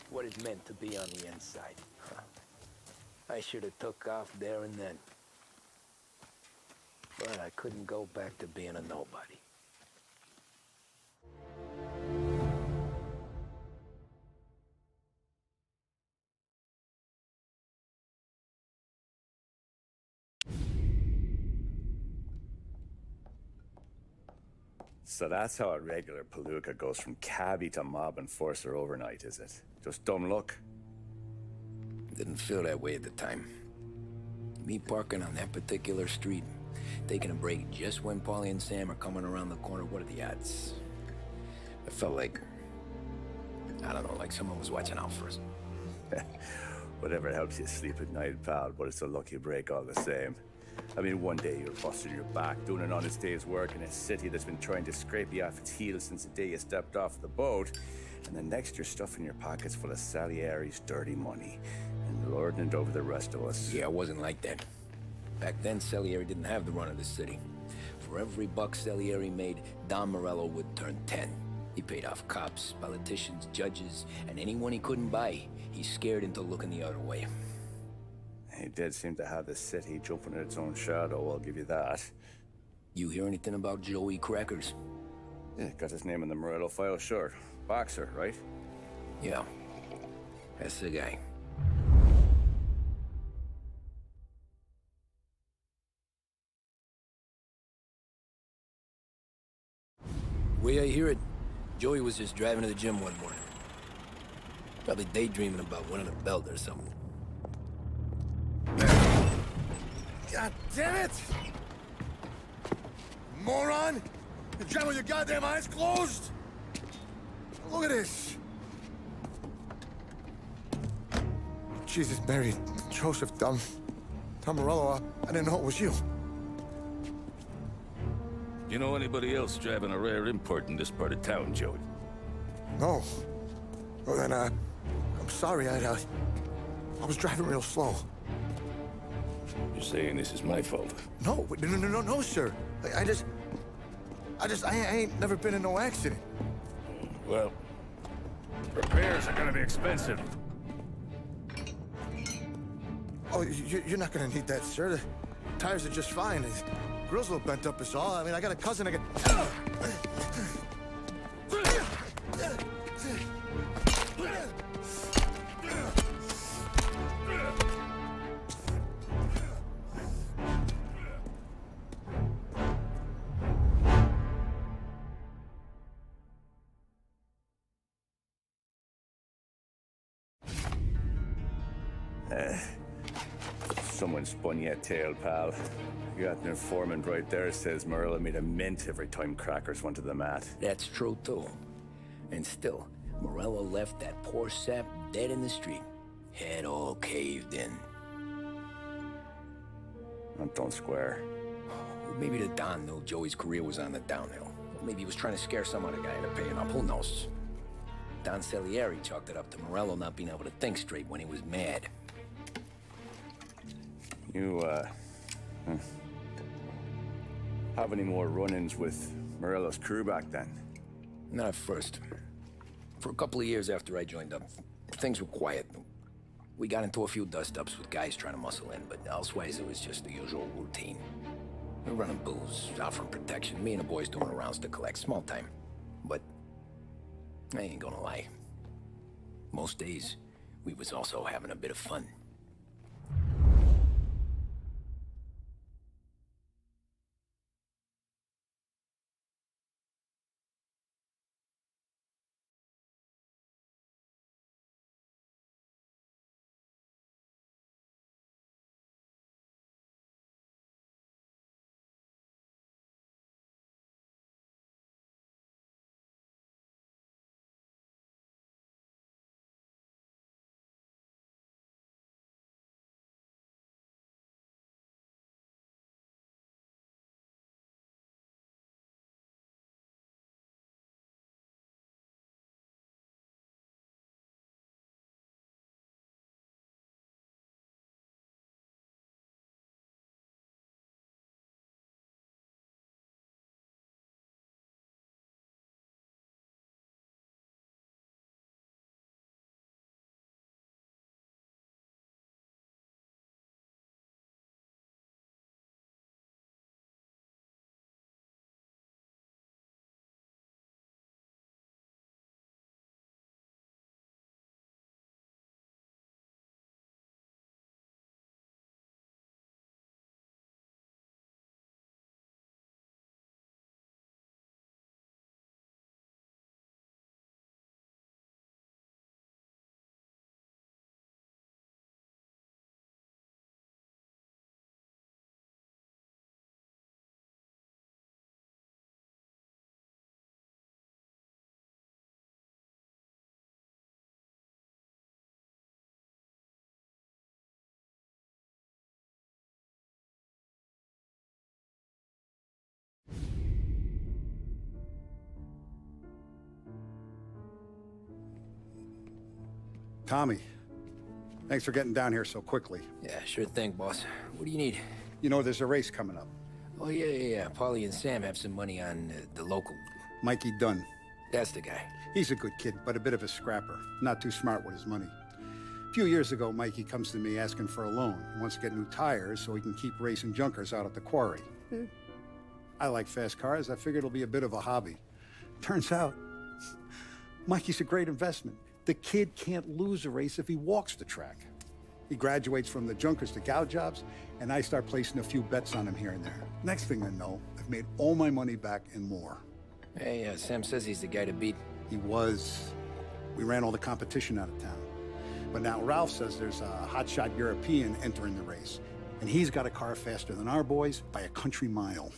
What it's meant to be on the inside. Huh. I should have took off there and then. But I couldn't go back to being a nobody. So that's how a regular palooka goes from cabbie to mob enforcer overnight, is it? Just dumb luck? Didn't feel that way at the time. Me parking on that particular street, taking a break just when Paulie and Sam are coming around the corner, what are the odds? I felt like, I don't know, like someone was watching out for us. Whatever helps you sleep at night, pal, but it's a lucky break all the same. I mean, one day you're busting your back, doing an honest day's work in a city that's been trying to scrape you off its heels since the day you stepped off the boat, and the next you're stuffing your pockets full of Salieri's dirty money and lording it over the rest of us. Yeah, it wasn't like that. Back then, Salieri didn't have the run of the city. For every buck Salieri made, Don Morello would turn 10. He paid off cops, politicians, judges, and anyone he couldn't buy, he scared into looking the other way. He did seem to have the city jumping in its own shadow, I'll give you that. You hear anything about Joey Crackers? Yeah, got his name in the Morello file, sure. Boxer, right? Yeah, that's the guy. Way I hear it, Joey was just driving to the gym one morning. Probably daydreaming about winning a belt or something. God damn it! Moron! You driving with your goddamn eyes closed? Look at this! Jesus, Mary, Joseph, Tom Morello, I didn't know it was you. You know anybody else driving a rare import in this part of town, Joey? No. Well, then, I'm sorry, I was driving real slow. You're saying this is my fault? No, no, sir. I ain't never been in no accident. Well, repairs are gonna be expensive. Oh, you're not gonna need that, sir. The tires are just fine. The grill's a little bent up is all. I mean, I got a cousin I can... Someone spun you a tail, pal. You got an informant right there says Morello made a mint every time crackers went to the mat. That's true, too. And still, Morello left that poor sap dead in the street. Head all caved in. That don't square. Maybe the Don knew Joey's career was on the downhill. Or maybe he was trying to scare some other guy into paying up. Who knows? Don Salieri chalked it up to Morello not being able to think straight when he was mad. You, have any more run-ins with Morello's crew back then? Not at first. For a couple of years after I joined up, things were quiet. We got into a few dust-ups with guys trying to muscle in, but elsewise it was just the usual routine. We were running booze, offering protection, me and the boys doing rounds to collect, small time. But I ain't gonna lie. Most days, we was also having a bit of fun. Tommy, thanks for getting down here so quickly. Yeah, sure thing, boss. What do you need? You know, there's a race coming up. Oh, yeah. Paulie and Sam have some money on the local. Mikey Dunn. That's the guy. He's a good kid, but a bit of a scrapper. Not too smart with his money. A few years ago, Mikey comes to me asking for a loan. He wants to get new tires so he can keep racing junkers out at the quarry. I like fast cars. I figured it'll be a bit of a hobby. Turns out, Mikey's a great investment. The kid can't lose a race if he walks the track. He graduates from the junkers to gal jobs, and I start placing a few bets on him here and there. Next thing I know, I've made all my money back and more. Hey, Sam says he's the guy to beat. He was. We ran all the competition out of town. But now Ralph says there's a hotshot European entering the race, and he's got a car faster than our boys by a country mile.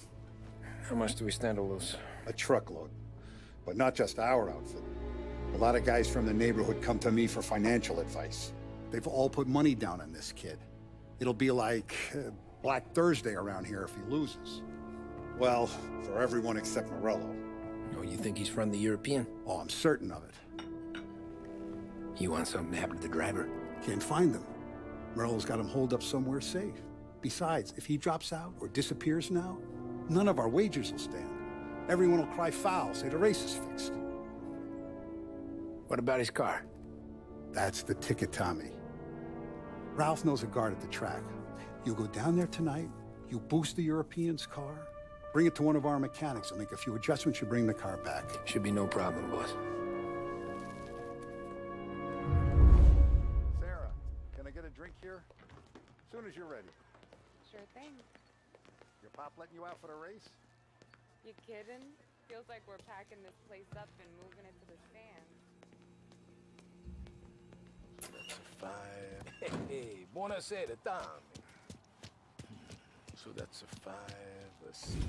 How much do we stand to lose? A truckload. But not just our outfit. A lot of guys from the neighborhood come to me for financial advice. They've all put money down on this kid. It'll be like Black Thursday around here if he loses. Well, for everyone except Morello. Oh, you think he's from the European? Oh, I'm certain of it. You want something to happen to the driver? Can't find them. Morello's got him holed up somewhere safe. Besides, if he drops out or disappears now, none of our wagers will stand. Everyone will cry foul, say the race is fixed. What about his car? That's the ticket, Tommy. Ralph knows a guard at the track. You go down there tonight, you boost the European's car, bring it to one of our mechanics. They'll make a few adjustments, you bring the car back. Should be no problem, boss. Sarah, can I get a drink here? As soon as you're ready. Sure thing. Your pop letting you out for the race? You kidding? Feels like we're packing this place up and moving it to the stand. That's a 5. Hey, buonasera, Tommy. So that's a 5. Let's see.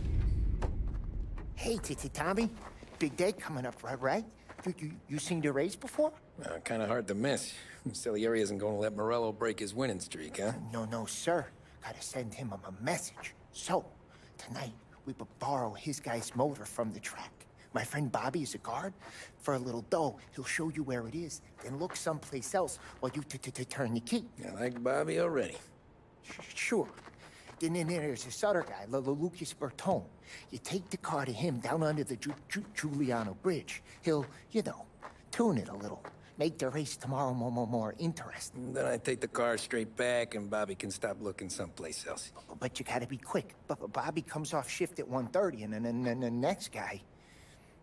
Hey, Tommy. Big day coming up, right? You seen the race before? Kind of hard to miss. Salieri isn't going to let Morello break his winning streak, huh? No, sir. Gotta send him a message. So, tonight, we borrow his guy's motor from the track. My friend Bobby is a guard. For a little dough, he'll show you where it is, then look someplace else while you turn the key. I like Bobby already. Sure. Then there's this other guy, Lucas Bertone. You take the car to him down under the Giuliano Bridge. He'll, tune it a little. Make the race tomorrow more interesting. Then I take the car straight back and Bobby can stop looking someplace else. But you gotta be quick. But Bobby comes off shift at 1:30 and then the next guy,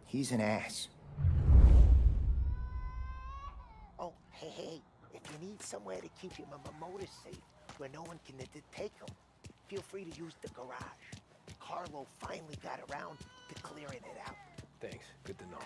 he's an ass. Oh, hey, if you need somewhere to keep your motor safe where no one can take them, feel free to use the garage. Carlo finally got around to clearing it out. Thanks. Good to know.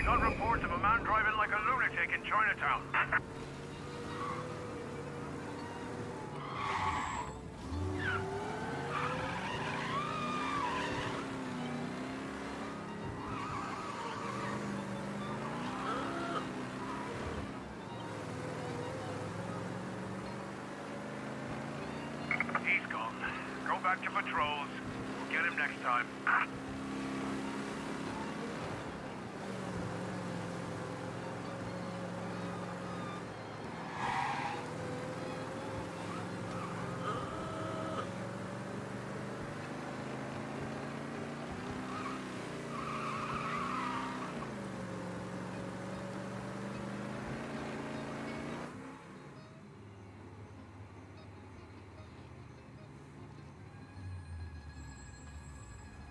Reports of a man driving like a lunatic in Chinatown. He's gone. Go back to patrols. We'll get him next time.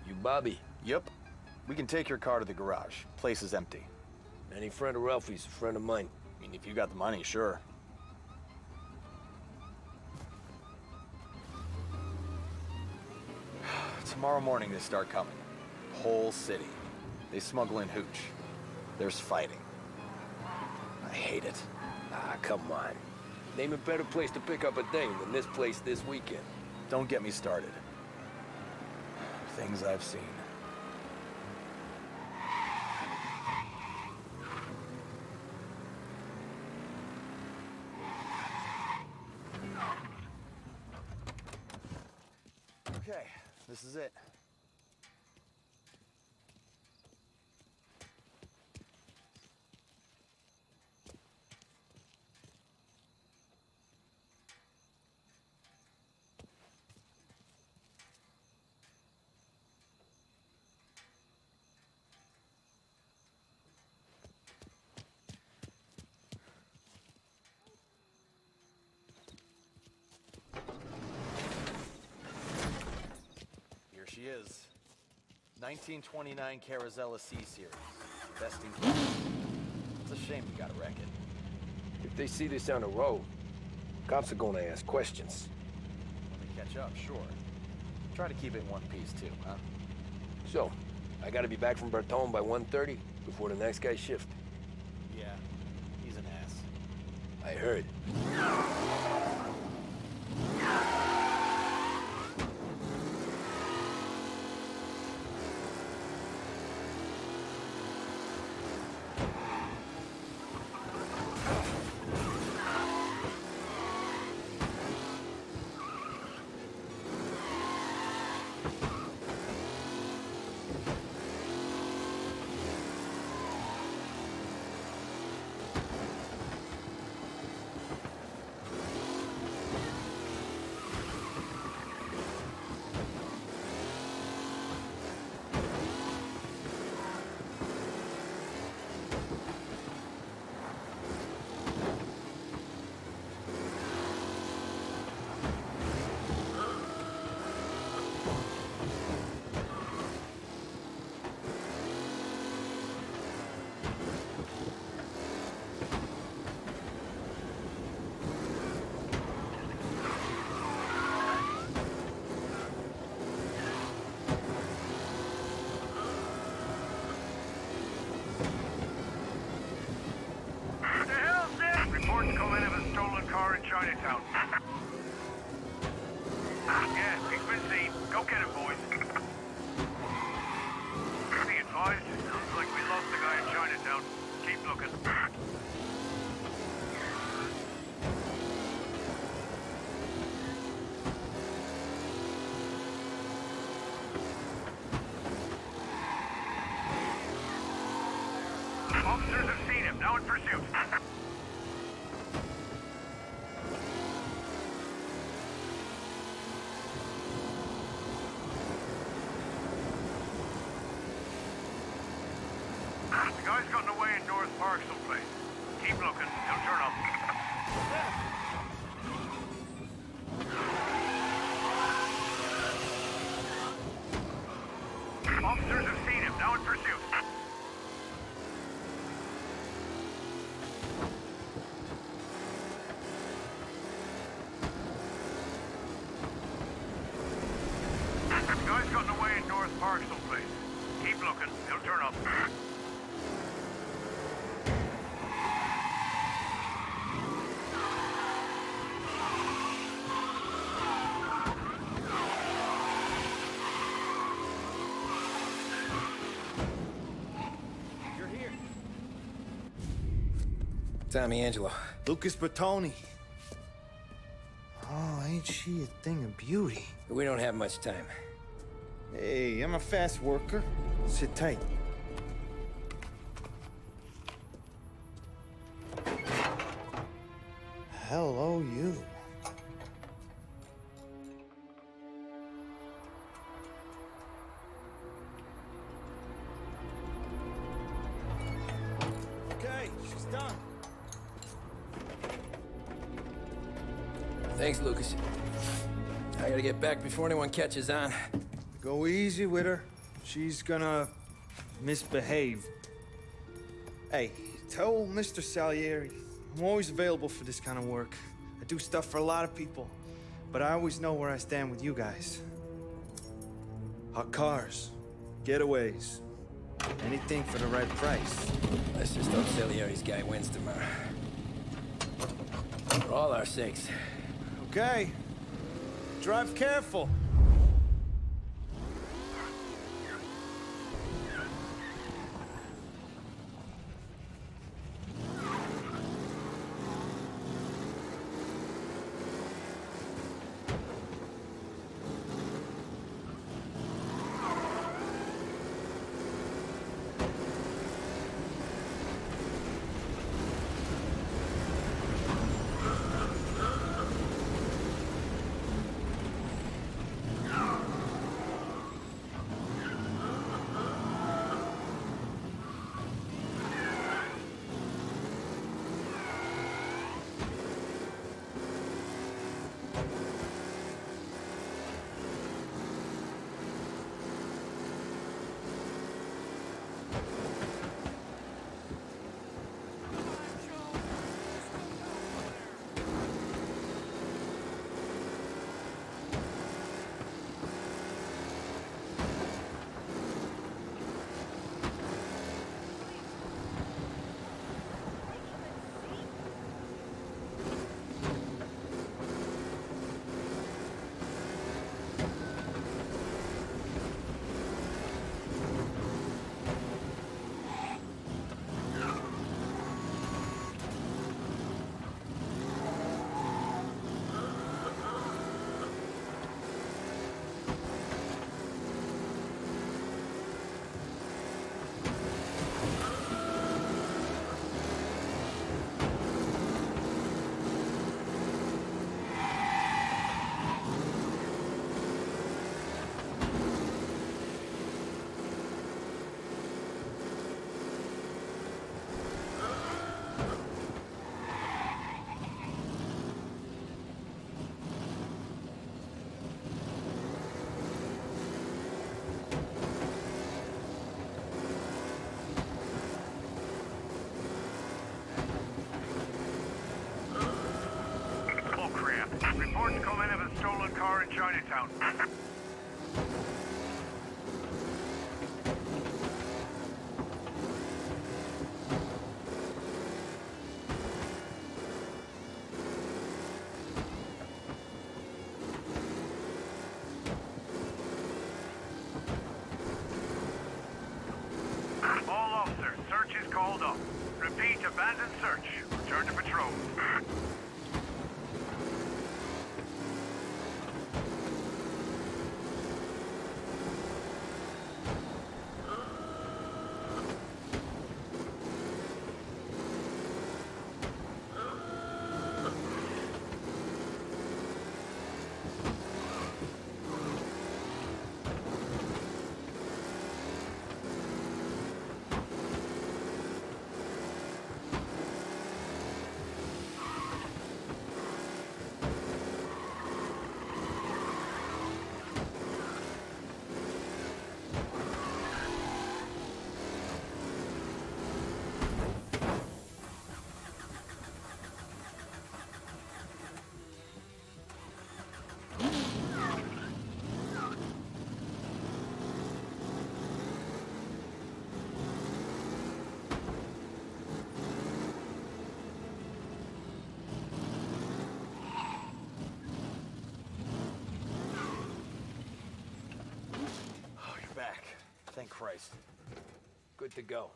You Bobby? Yep. We can take your car to the garage. Place is empty. Any friend of Ralphie's a friend of mine. You mean, if you got the money, sure. Tomorrow morning they start coming. Whole city. They smuggle in hooch. There's fighting. I hate it. Ah, come on. Name a better place to pick up a dame than this place this weekend. Don't get me started. Things I've seen. Okay, this is it. She is. 1929 Carazella C Series. Best in class. It's a shame you gotta wreck it. If they see this on the road, cops are gonna ask questions. When they catch up, sure. Try to keep it in one piece too, huh? So, I gotta be back from Bertone by 1:30 before the next guy's shift. Yeah, he's an ass. I heard. Chinatown. Yeah, he's been seen. Go get him, boys. Be advised, sounds like we lost the guy in Chinatown. Keep looking. Officers have seen him, now in pursuit. The guy's gotten away in North Park someplace. Keep looking, he'll turn up. Officers have seen him, now in pursuit. The guy's gotten away in North Park someplace. Keep looking, he'll turn up. Tommy Angelo. Lucas Bertoni. Oh, ain't she a thing of beauty? We don't have much time. Hey, I'm a fast worker. Sit tight. Hello, you. Okay, she's done. Thanks, Lucas. I gotta get back before anyone catches on. Go easy with her. She's gonna misbehave. Hey, tell Mr. Salieri I'm always available for this kind of work. I do stuff for a lot of people, but I always know where I stand with you guys. Hot cars, getaways, anything for the right price. Let's just hope Salieri's guy wins tomorrow. For all our sakes. Okay. Drive careful. Reports come in of a stolen car in Chinatown. All officers, search is called up. Repeat, abandoned search. Return to patrol. Back. Thank Christ. Good to go.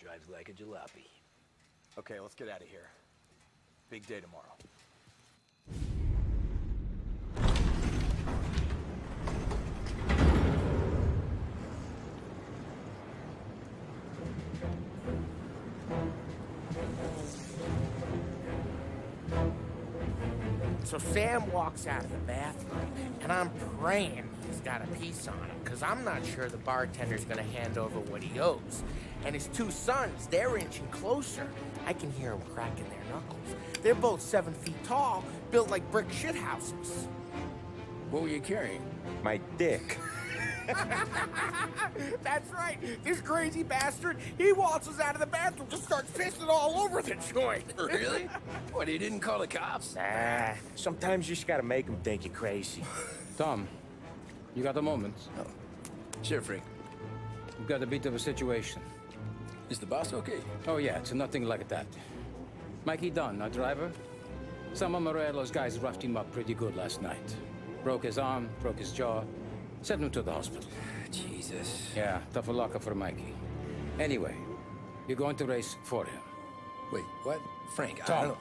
Drives like a jalopy. Okay, let's get out of here. Big day tomorrow. So Sam walks out of the bathroom, and I'm praying he's got a piece on him, because I'm not sure the bartender's gonna hand over what he owes. And his two sons, they're inching closer. I can hear them cracking their knuckles. They're both 7 feet tall, built like brick shithouses. What were you carrying? My dick. That's right. This crazy bastard, he waltzes out of the bathroom, just starts pissing all over the joint. Really? What, he didn't call the cops? Nah, sometimes you just gotta make them think you're crazy. Tom, you got a moment? Oh. Sure, Frank. We've got a bit of a situation. Is the boss okay? Oh, yeah, it's nothing like that. Mikey Dunn, our driver. Some of Morello's guys roughed him up pretty good last night. Broke his arm, broke his jaw, sent him to the hospital. Jesus. Yeah, tough luck for Mikey. Anyway, you're going to race for him. Wait, what? Frank, I Tom, don't know.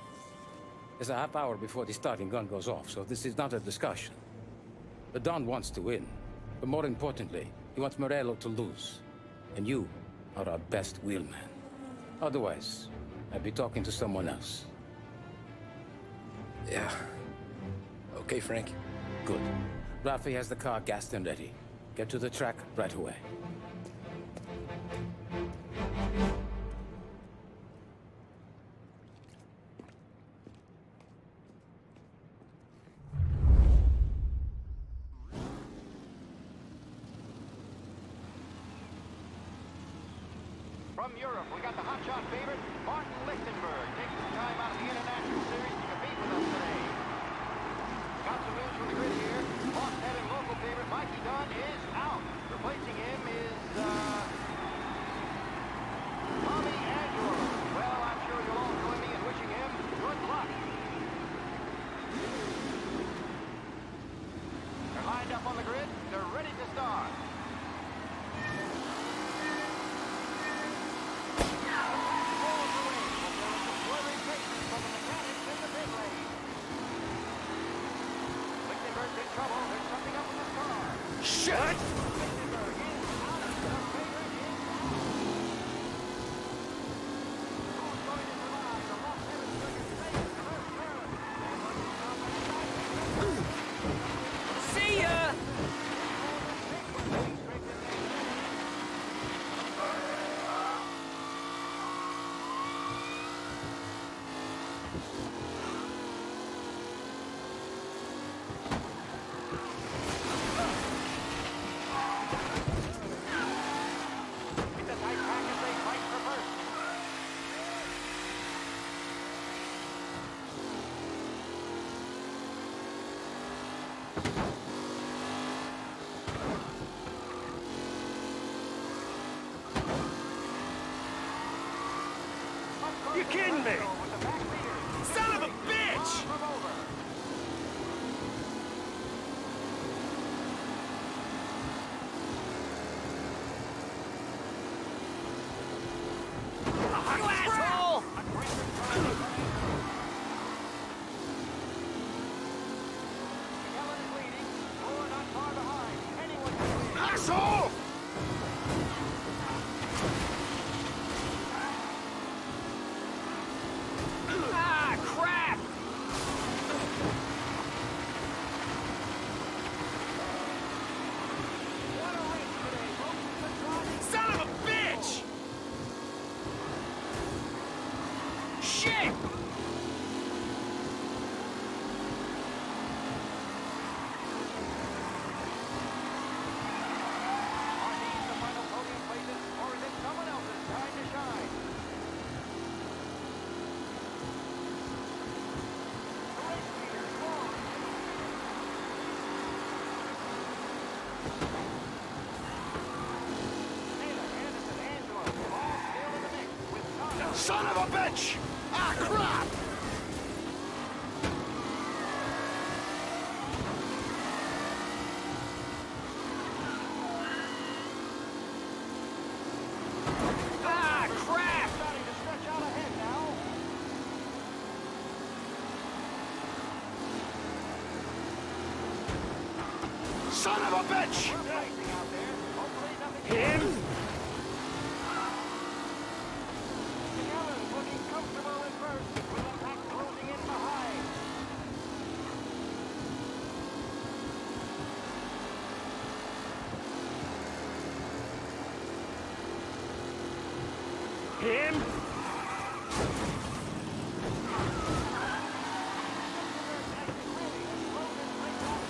it's a half hour before the starting gun goes off, so this is not a discussion. The Don wants to win, but more importantly, he wants Morello to lose. And you are our best wheelman. Otherwise, I'd be talking to someone else. Yeah. Okay, Frank. Good. Rafi has the car gassed and ready. Get to the track right away. From Europe, we got the hotshot favorite, Martin Lichtenberg, taking some time out of the International Series to compete with us today. Got some news from the grid here. Lost head and local favorite Mikey Dunn is out. Replacing him is, Bobby Angelo. Well, I'm sure you'll all join me in wishing him good luck. They're lined up on the grid. They're ready to start. Shit! See ya! You kidding me? Son of a bitch! You asshole! Asshole! Ah, crap! Son of a bitch! Shit! Son of a bitch! Ah, crap! Ah, crap! Starting to stretch out ahead now. Son of a bitch! Him? Him?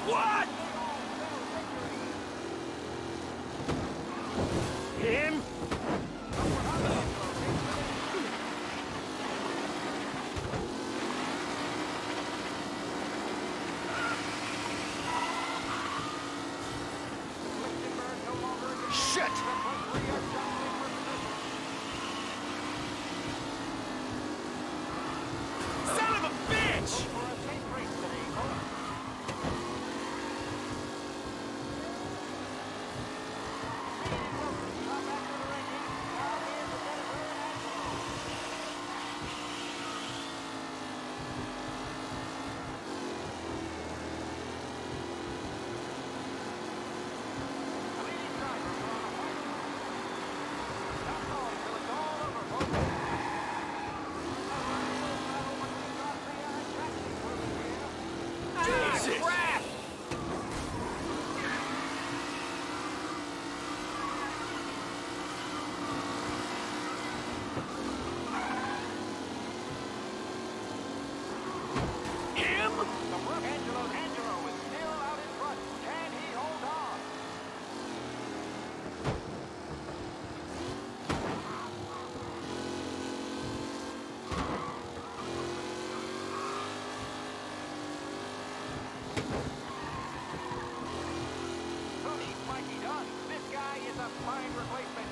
What? Find replacement.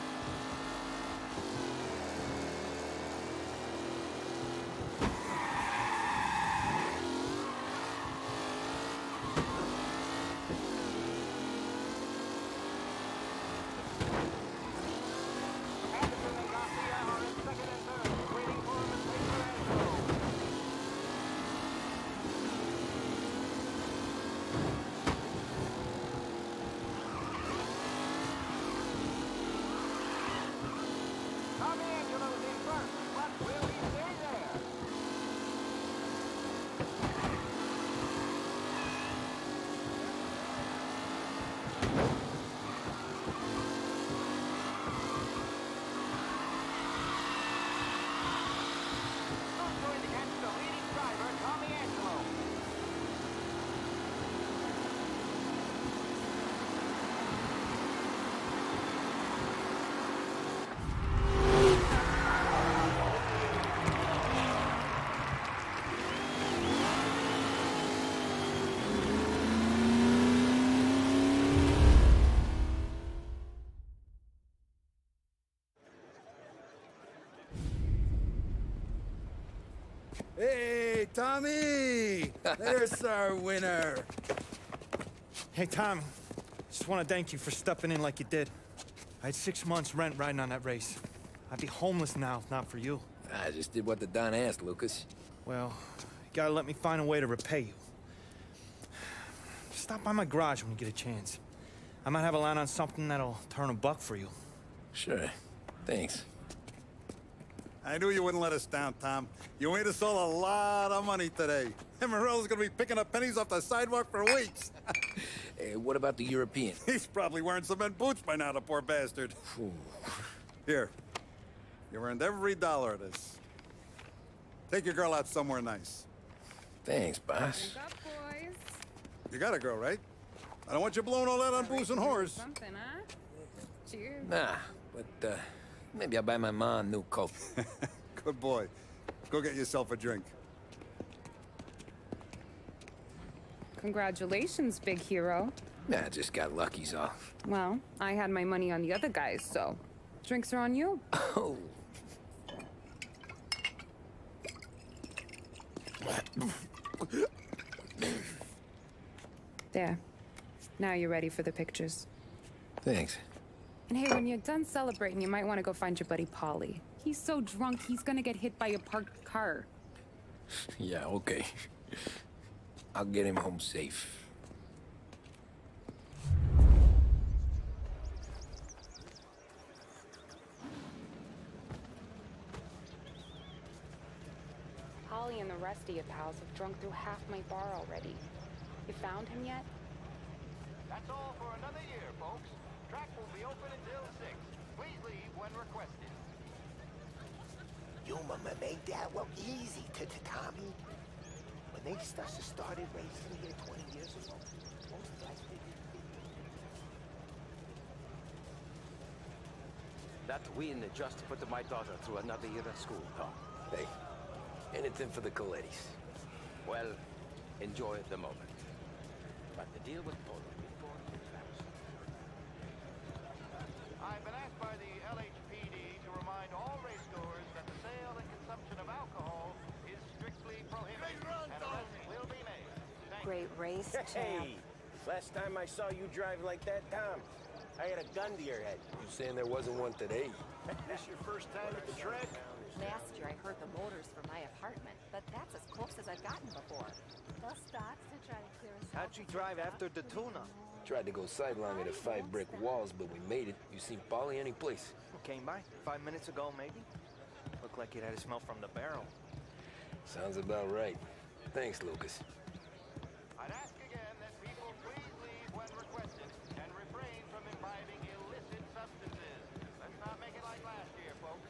Hey, Tommy! There's our winner. Hey, Tommy. Just want to thank you for stepping in like you did. I had 6 months rent riding on that race. I'd be homeless now if not for you. I just did what the Don asked, Lucas. Well, you gotta let me find a way to repay you. Stop by my garage when you get a chance. I might have a line on something that'll turn $1 for you. Sure. Thanks. I knew you wouldn't let us down, Tom. You made us all a lot of money today. And Morello's gonna be picking up pennies off the sidewalk for weeks. Hey, what about the European? He's probably wearing cement boots by now, the poor bastard. Here. You earned every dollar of this. Take your girl out somewhere nice. Thanks, boss. Wake up, boys. You got a girl, right? I don't want you blowing all that on booze and whores. Something, huh? Cheers. Nah, but, maybe I'll buy my mom a new coat. Good boy. Go get yourself a drink. Congratulations, big hero. Nah, just got lucky's off. Well, I had my money on the other guys, so drinks are on you. Oh. There. Now you're ready for the pictures. Thanks. And hey, when you're done celebrating, you might want to go find your buddy Polly. He's so drunk, he's gonna get hit by a parked car. Yeah, okay. I'll get him home safe. Polly and the rest of your pals have drunk through half my bar already. You found him yet? That's all for another year, folks. Track will be open until 6. Please leave when requested. You mama made that look easy to Tommy. When they started racing here 20 years ago, most likely. That win just put my daughter through another year at school, Tom. Hey, anything for the Colettis. Well, enjoy the moment. But the deal was told before it collapsed. I've been asked by the LHPD to remind all racegoers that the sale and consumption of alcohol is strictly prohibited, and arrests will be made. Great race, Hey! Last time I saw you drive like that, Tom, I had a gun to your head. You saying there wasn't one today? This your first time at the track? Last year I heard the motors from my apartment, but that's as close as I've gotten before. Thus stops to try to clear us How'd you drive after the tuna? Tried to go sidelong at the 5 brick walls, but we made it. You seen Polly any place? Came by 5 minutes ago, maybe. Looked like it had a smell from the barrel. Sounds about right. Thanks, Lucas. I'd ask again that people please leave when requested and refrain from imbibing illicit substances. Let's not make it like last year, folks.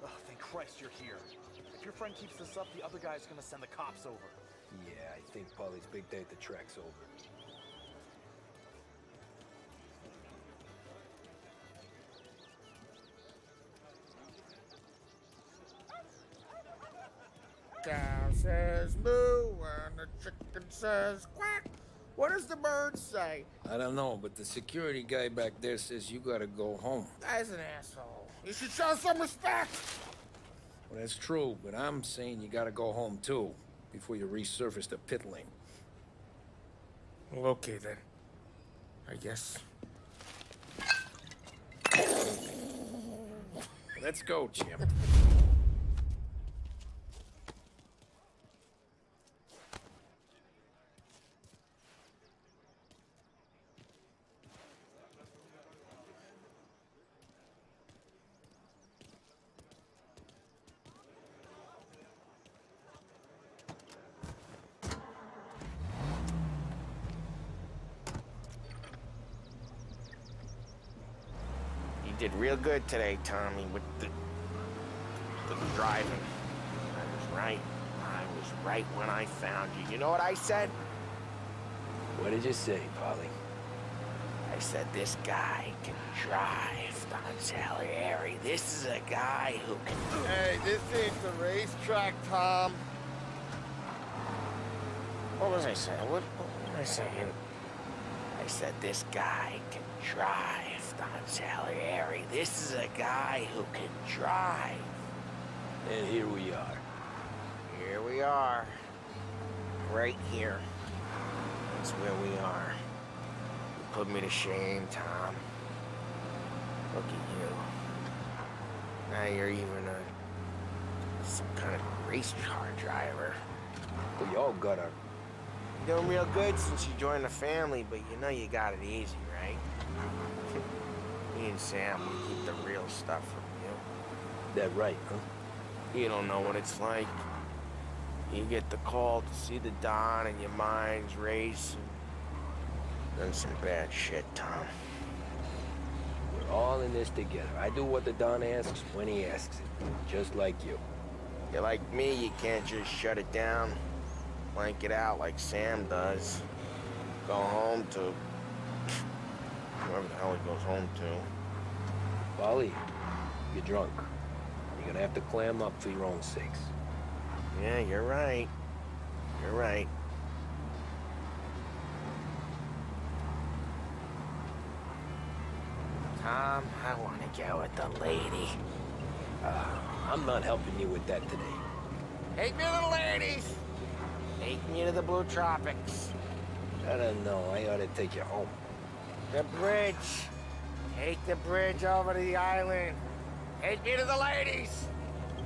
Oh, thank Christ you're here. If your friend keeps this up, the other guy's gonna send the cops over. Yeah, I think Polly's big day at the track's over. Cow says moo and the chicken says quack. What does the bird say? I don't know, but the security guy back there says you gotta go home. Guy's an asshole. You should show some respect. Well, that's true, but I'm saying you gotta go home too, before you resurface the pit lane. Well, okay then. I guess. Let's go, Jim. You did real good today, Tommy, with the driving. I was right. I was right when I found you. You know what I said? What did you say, Polly? I said, this guy can drive, Don Salieri. This is a guy who can... Hey, this ain't the racetrack, Tom. What was I saying? What was I saying? I said, this guy can drive, Don Salieri. This is a guy who can drive. And here we are. Here we are. Right here. That's where we are. You put me to shame, Tom. Look at you. Now you're even some kind of race car driver. We all got our... You're doing real good since you joined the family, but you know you got it easy, right? Me and Sam, we keep the real stuff from you. That right, huh? You don't know what it's like. You get the call to see the Don and your mind's race. Done some bad shit, Tom. We're all in this together. I do what the Don asks when he asks it. Just like you. You're like me, you can't just shut it down. Blank it out like Sam does. Go home to... whoever the hell he goes home to. Polly, you're drunk. You're gonna have to clam up for your own sakes. Yeah, you're right. You're right. Tom, I want to go with the lady. I'm not helping you with that today. Take me to the ladies! Take me to the Blue Tropics. I don't know. I ought to take you home. The bridge. Take the bridge over to the island. Take me to the ladies.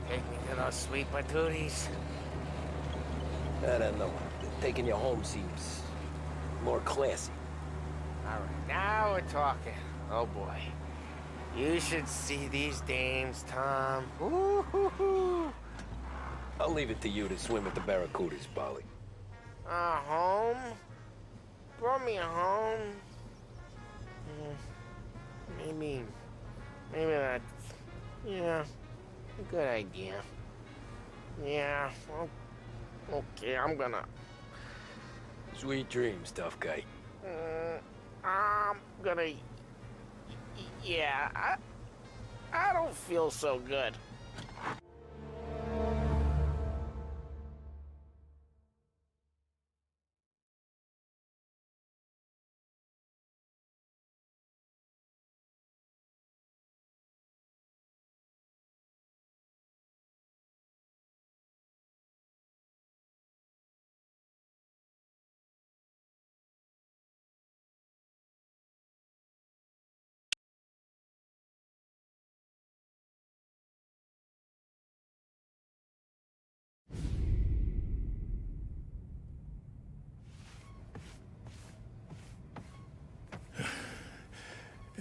Take me to those sweet patooties. I don't know. Taking you home seems more classy. All right, now we're talking. Oh boy. You should see these dames, Tom. Ooh-hoo-hoo. I'll leave it to you to swim with the barracudas, Polly. Home? Brought me home? Maybe that's, yeah, a good idea. Yeah, well, okay, I'm gonna... Sweet dreams, tough guy. I'm gonna... Yeah, I don't feel so good.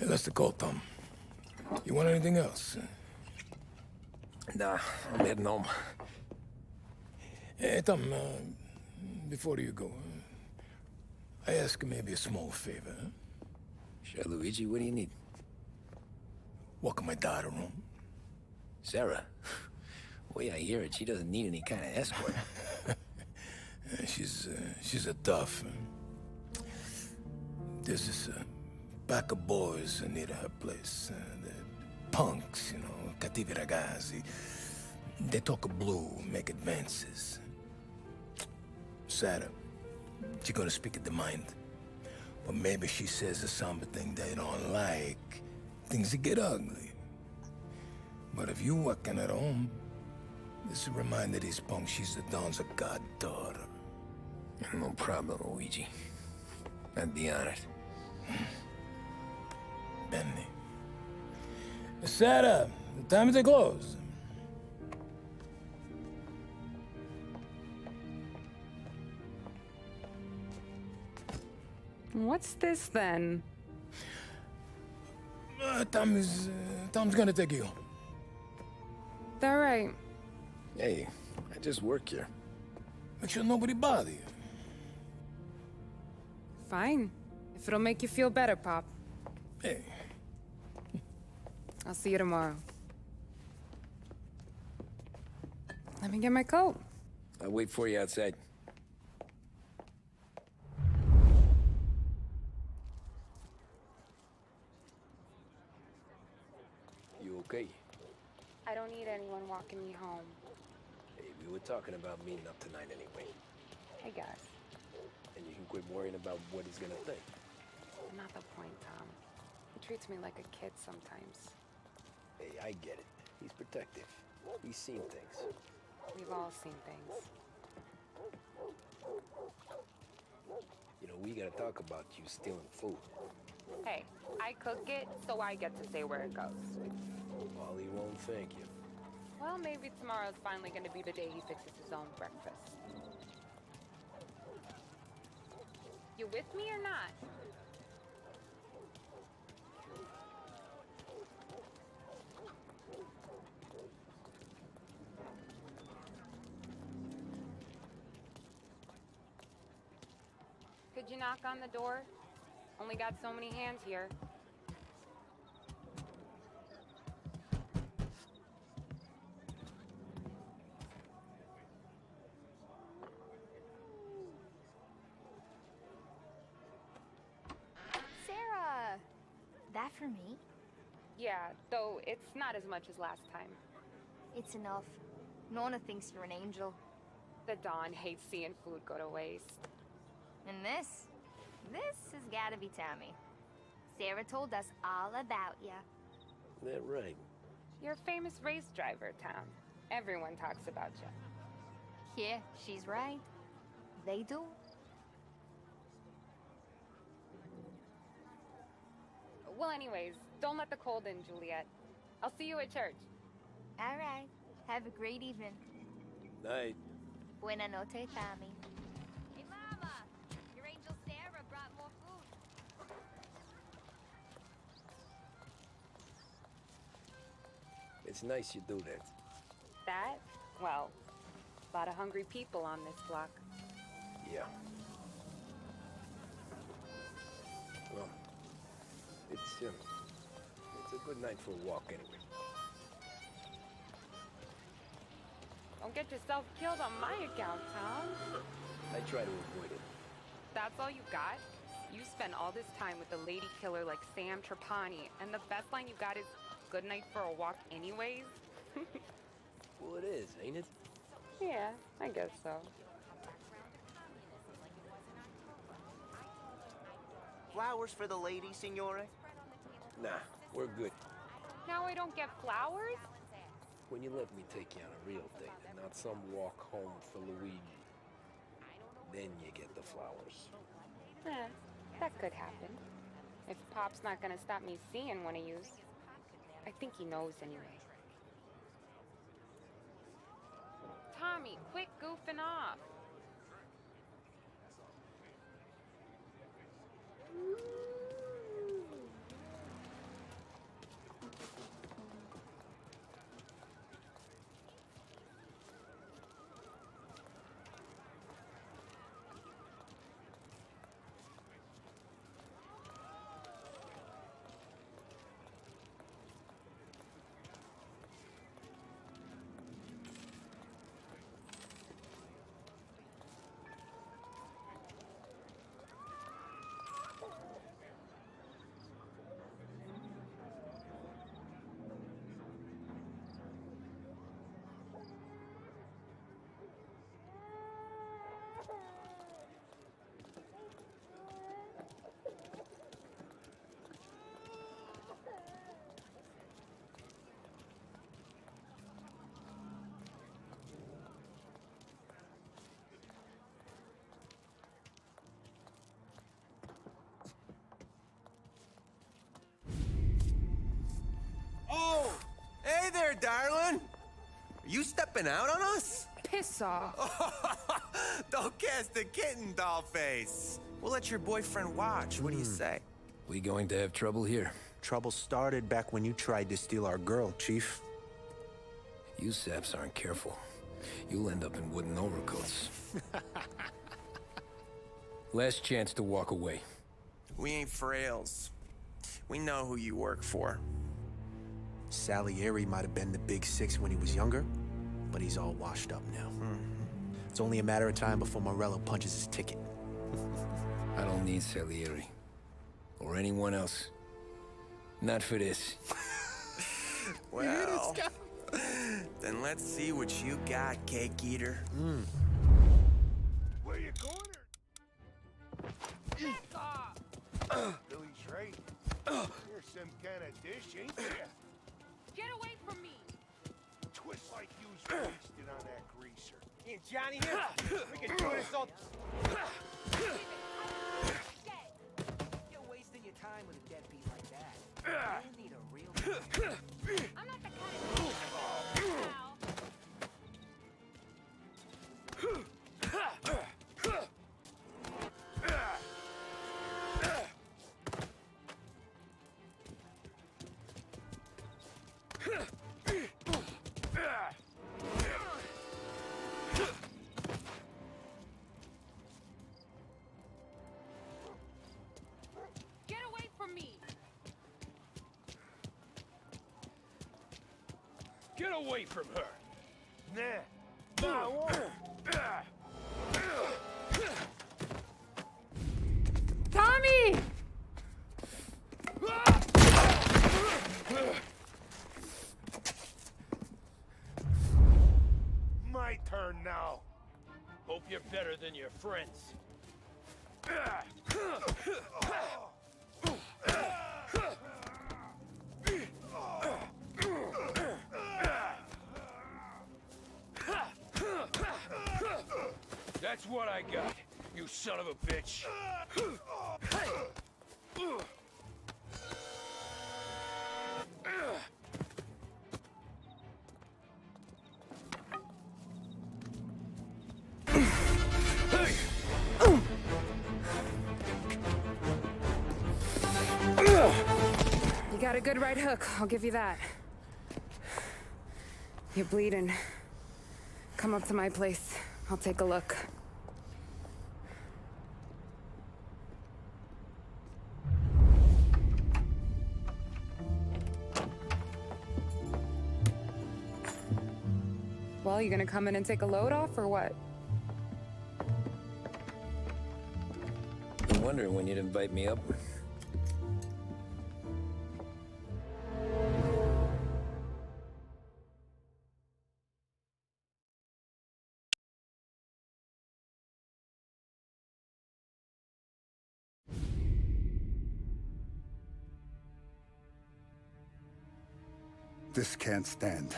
Yeah, that's the call, Tom. You want anything else? Nah, I'm heading home. Hey, Tom, before you go, I ask maybe a small favor. Huh? Sure, Luigi, what do you need? Walk my daughter home. Sarah? The way I hear it, she doesn't need any kind of escort. She's a tough. There's this pack of boys near her place. They're punks, you know, cattivi ragazzi. They talk blue, make advances. Sarah, she's gonna speak at the mind. But maybe she says something they don't like. Things that get ugly. But if you working at home, this is a reminder these punks she's the Don's a goddaughter. No problem, Luigi. I'd be honored. Benny. Sarah, time to close. What's this then? Tom's gonna take you. All right. Hey, I just work here. Make sure nobody bother you. Fine. If it'll make you feel better, Pop. Hey. I'll see you tomorrow. Let me get my coat. I'll wait for you outside. You okay? I don't need anyone walking me home. Hey, we were talking about meeting up tonight anyway. I guess. And you can quit worrying about what he's gonna think. Not the point, Tom. He treats me like a kid sometimes. Hey, I get it. He's protective. He's seen things. We've all seen things. You know, we gotta talk about you stealing food. Hey, I cook it, so I get to say where it goes. Wally won't thank you. Well, maybe tomorrow's finally gonna be the day he fixes his own breakfast. You with me or not? Could you knock on the door? Only got so many hands here. Sarah! That for me? Yeah, though it's not as much as last time. It's enough. Nona thinks you're an angel. The Dawn hates seeing food go to waste. And this has gotta be Tommy. Sarah told us all about ya. That right. You're a famous race driver, Tom. Everyone talks about you. Yeah, she's right. They do. Well, anyways, don't let the cold in, Juliet. I'll see you at church. All right. Have a great evening. Night. Buena noche, Tommy. Hey, Mama! Your angel Sarah brought more food. It's nice you do that. That? Well, a lot of hungry people on this block. Yeah. Well, it's a good night for a walk anyway. Don't get yourself killed on my account, Tom. I try to avoid it. That's all you got? You spend all this time with a lady killer like Sam Trapani, and the best line you got is, "Good night for a walk anyways"? Well, it is, ain't it? Yeah, I guess so. Flowers for the lady, signore? Nah, we're good. Now I don't get flowers? When you let me take you on a real date and not some walk home for Luigi, then you get the flowers. That could happen. If Pop's not gonna stop me seeing one of yous. I think he knows anyway. Tommy, quit goofing off. darling? Are you stepping out on us? Piss off. Don't cast a kitten, dollface. We'll let your boyfriend watch. What do you say? We going to have trouble here? Trouble started back when you tried to steal our girl, Chief. You saps aren't careful. You'll end up in wooden overcoats. Last chance to walk away. We ain't frails. We know who you work for. Salieri might have been the big six when he was younger, but he's all washed up now. It's only a matter of time before Morello punches his ticket. I don't need Salieri. Or anyone else. Not for this. Well, then let's see what you got, cake eater. Where you going? Billy's right. You're some kind of dish, ain't ya? Get away from me! Twist like you's wasted on that greaser. And Johnny here, we can do this all. You're wasting your time with a deadbeat like that. You need a real I'm not the kind of Get away from me! Get away from her. Nah. I won't. Tommy! My turn now. Hope you're better than your friends. That's what I got, you son of a bitch. You got a good right hook, I'll give you that. You're bleeding. Come up to my place. I'll take a look. Well, you gonna come in and take a load off, or what? Been wondering when you'd invite me up. This can't stand.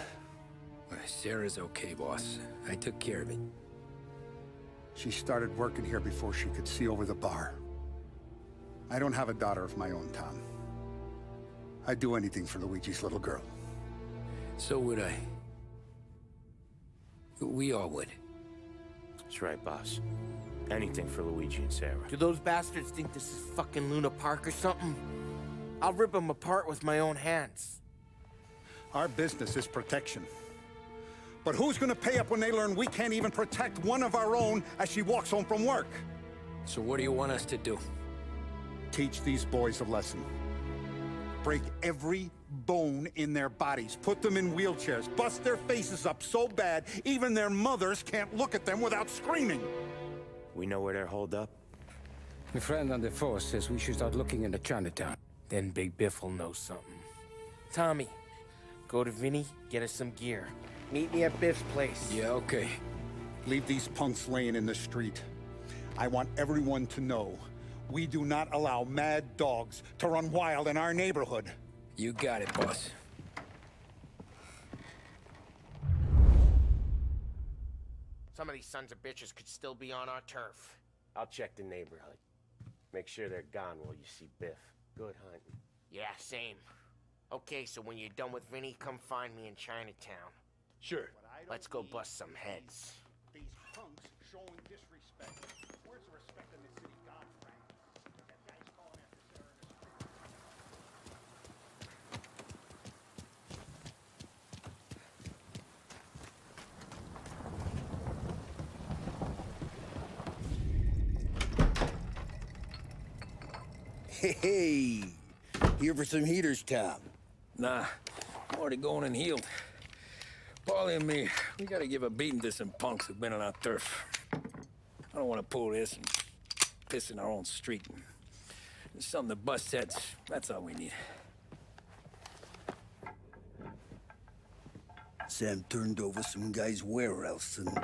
Sarah's okay, boss. I took care of it. She started working here before she could see over the bar. I don't have a daughter of my own, Tom. I'd do anything for Luigi's little girl. So would I. We all would. That's right, boss. Anything for Luigi and Sarah. Do those bastards think this is fucking Luna Park or something? I'll rip them apart with my own hands. Our business is protection. But who's gonna pay up when they learn we can't even protect one of our own as she walks home from work? So what do you want us to do? Teach these boys a lesson. Break every bone in their bodies. Put them in wheelchairs. Bust their faces up so bad, even their mothers can't look at them without screaming. We know where they're holed up? My friend on the force says we should start looking into Chinatown. Then Big Biff will know something. Tommy, go to Vinny, get us some gear. Meet me at Biff's place. Yeah, okay. Leave these punks laying in the street. I want everyone to know we do not allow mad dogs to run wild in our neighborhood. You got it, boss. Some of these sons of bitches could still be on our turf. I'll check the neighborhood. Make sure they're gone while you see Biff. Good hunting. Yeah, same. Okay, so when you're done with Vinny, come find me in Chinatown. Sure. Let's go bust some heads. These punks showing disrespect. Where's the respect in the city gone, Frank? That guy's calling after Sarah in Hey, hey. Here for some heaters, Tom? Nah, I'm already going and healed. Paulie and me, we gotta give a beating to some punks who've been on our turf. I don't want to pull this and piss in our own street. There's something to bust heads. That's all we need. Sam turned over some guy's warehouse and,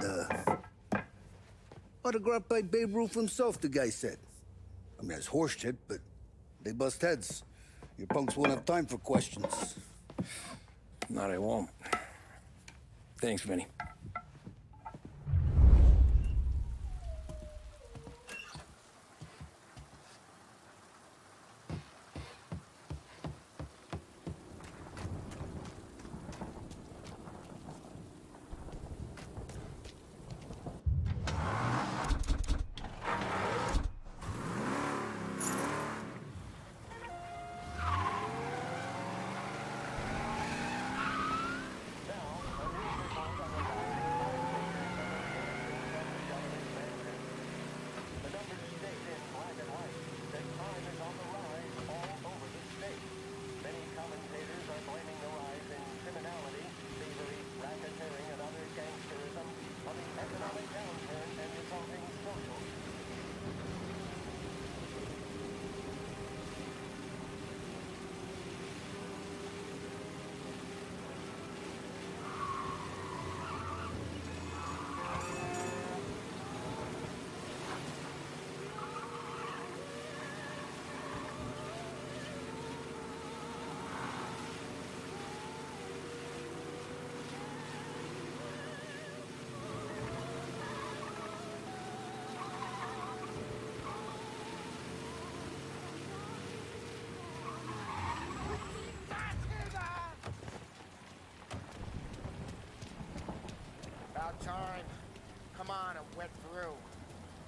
autographed by Babe Ruth himself, the guy said. I mean, it's horse shit, but they bust heads. Your punks won't have time for questions. No, they won't. Thanks, Vinny. About time. Come on, I'm wet through.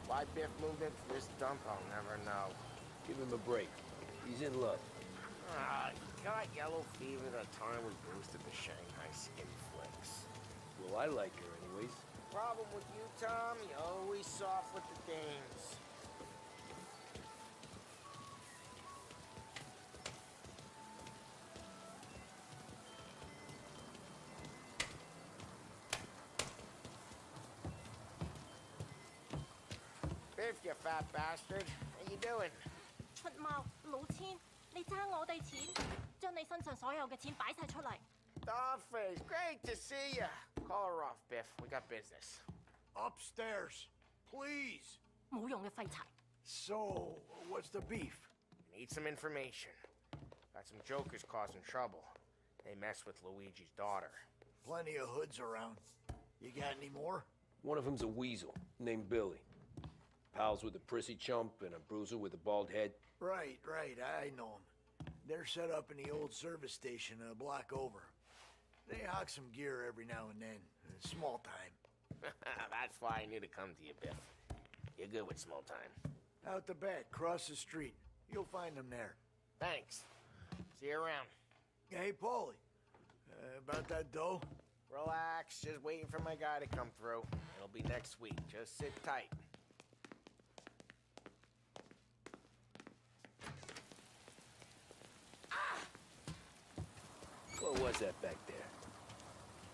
Why Biff moved into this dump, I'll never know. Give him a break. He's in love. He got yellow fever that time we boosted the Shanghai skin flicks. Well, I like her anyways. Problem with you, Tom, you're always soft with the dames. Biff, you fat bastard. How you doing? 出貓，老千，你爭我哋錢，將你身上所有嘅錢擺晒出嚟。Dollface, great to see you. Call her off, Biff. We got business. Upstairs, please. 冇用嘅廢柴。So, what's the beef? Need some information. Got some jokers causing trouble. They mess with Luigi's daughter. Plenty of hoods around. You got any more? One of them's a weasel named Billy. Pals with a prissy chump and a bruiser with a bald head. Right, I know them. They're set up in the old service station a block over. They hawk some gear every now and then. Small time. That's why I knew to come to you, Biff. You're good with small time. Out the back, cross the street. You'll find them there. Thanks. See you around. Hey, Paulie. About that dough? Relax. Just waiting for my guy to come through. It'll be next week. Just sit tight. What was that back there?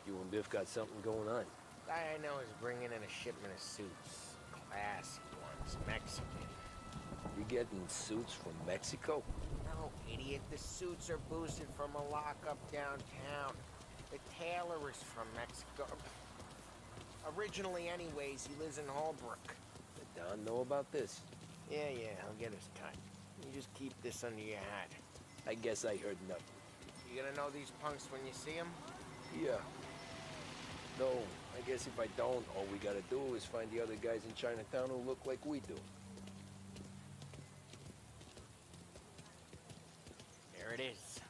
You and Biff got something going on. Guy I know is bringing in a shipment of suits. Classy ones. Mexican. You getting suits from Mexico? No, idiot. The suits are boosted from a lockup downtown. The tailor is from Mexico. Originally, anyways, he lives in Holbrook. Did Don know about this? Yeah, I'll get his cut. You just keep this under your hat. I guess I heard nothing. You gonna know these punks when you see them? Yeah. No, I guess if I don't, all we gotta do is find the other guys in Chinatown who look like we do. There it is.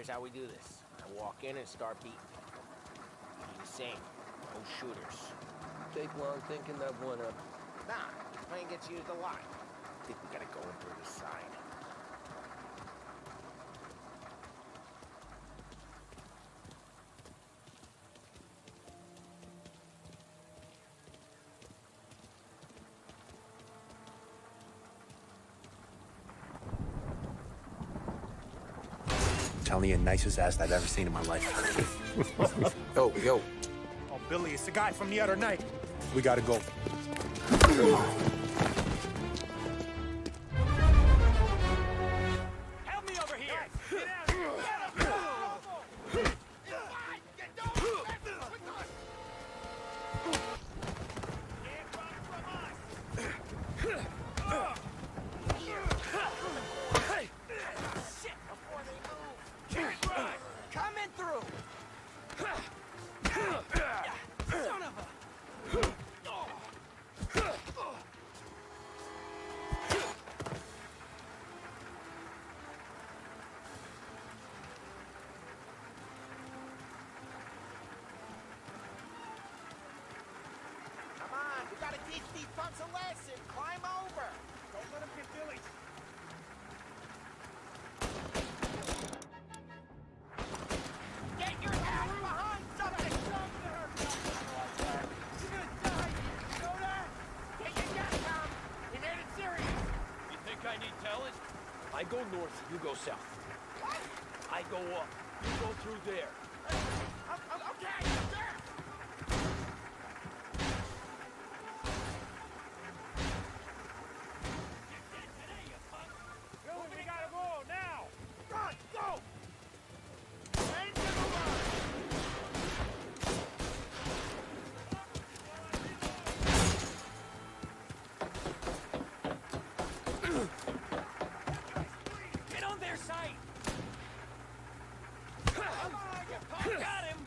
Here's how we do this. I walk in and start beating. You do the same. No shooters. Take long thinking that one up. Nah, the plane gets used a lot. I think we gotta go in through the side. Telling you, nicest ass I've ever seen in my life. Yo. Oh, Billy, it's the guy from the other night. We gotta go. Help me over here! Get out! Coming through! Son of a... Come on, we gotta teach these punks a lesson. Climb over. Don't let him get Billy. Get your ass behind something. You're gonna die. You know that? Get your gas, Tom. We made it serious. You think I need telling? I go north, you go south. I go up, you go through there. Okay, there. We gotta go now! Run, go! Get on their side! Come on, you punk! Got him!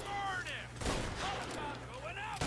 Burn him! Molotov going up!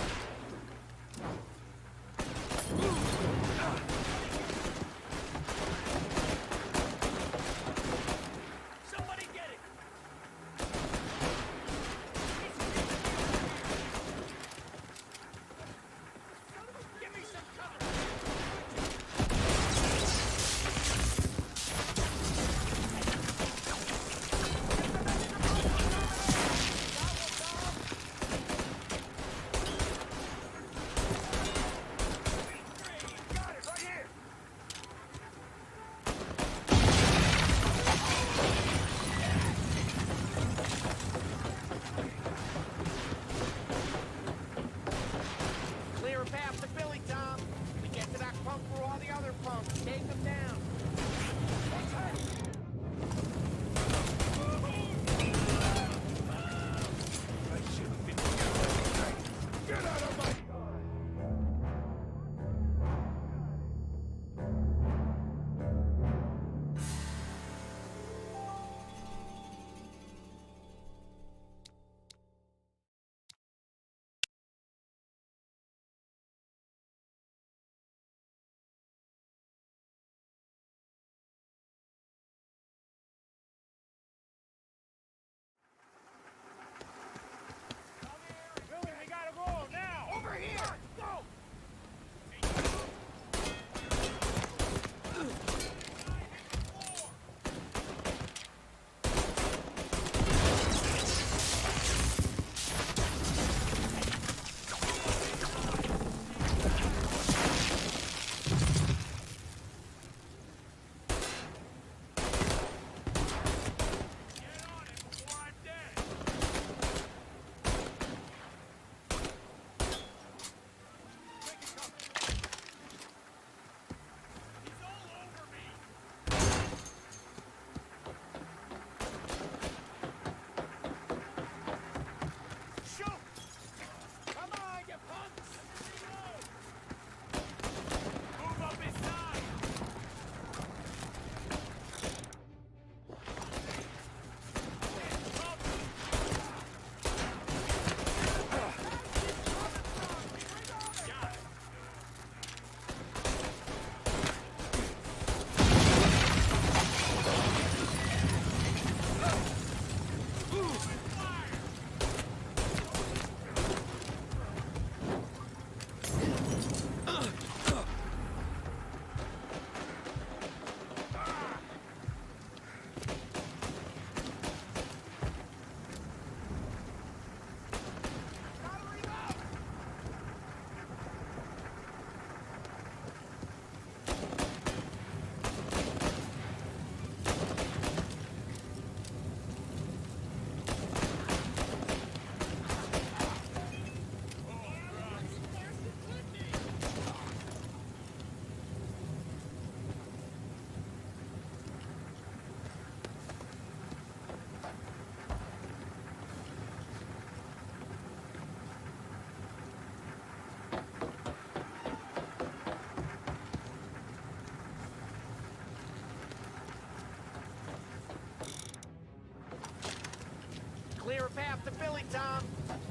after Billy, Tom.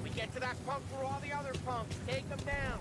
We get to that punk for all the other punks. Take them down.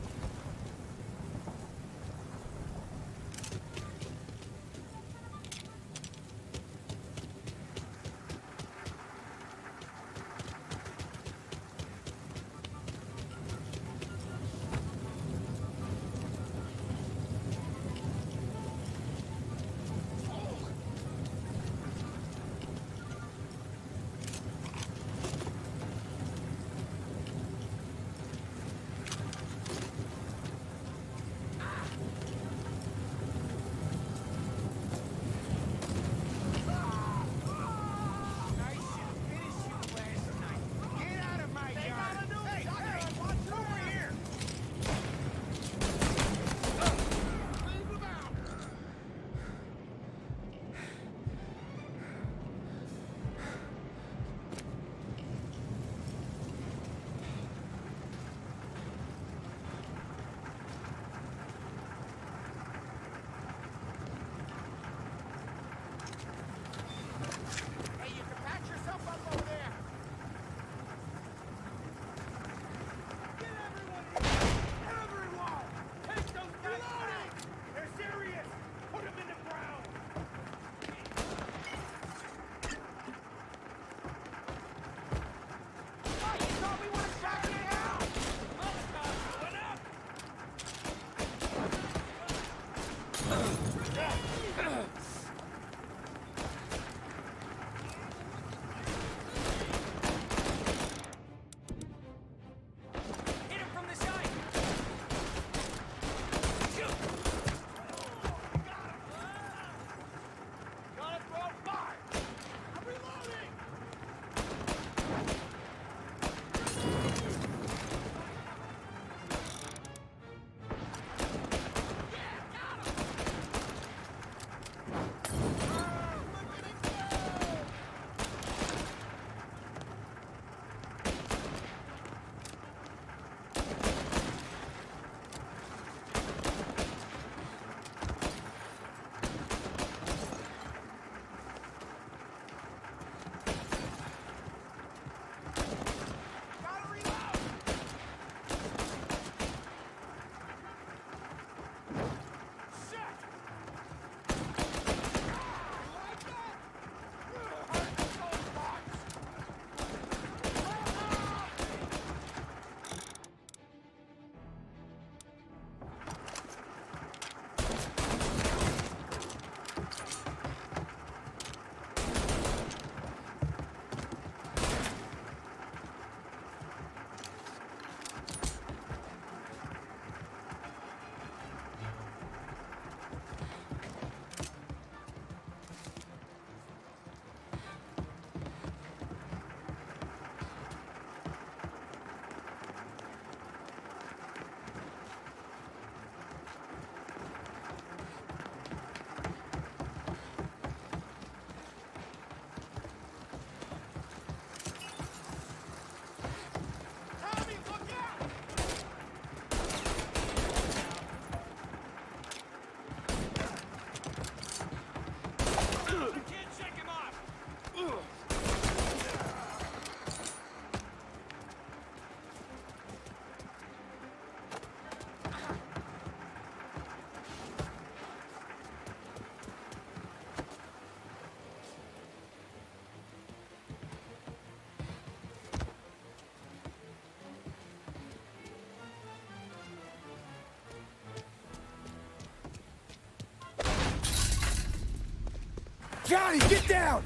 Johnny, get down!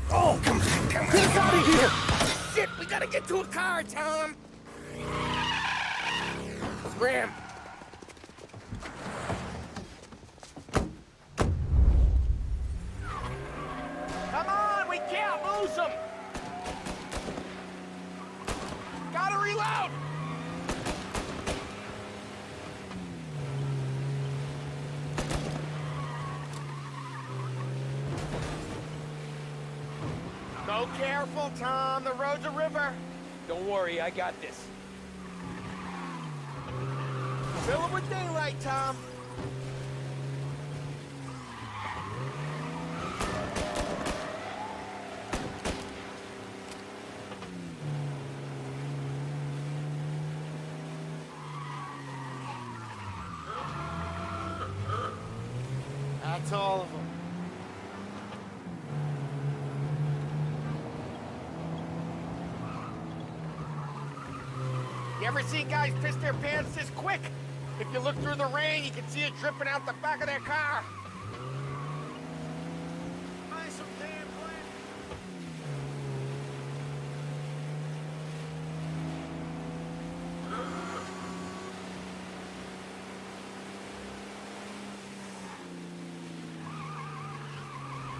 Oh, come on. Get us out of here! Shit, we gotta get to a car, Tom! Scram! Come on, we can't lose them! Gotta reload! Go careful, Tom. The road's a river. Don't worry, I got this. Fill it with daylight, Tom. to all of them. You ever see guys piss their pants this quick? If you look through the rain, you can see it dripping out the back of their car. Buy some damn plant.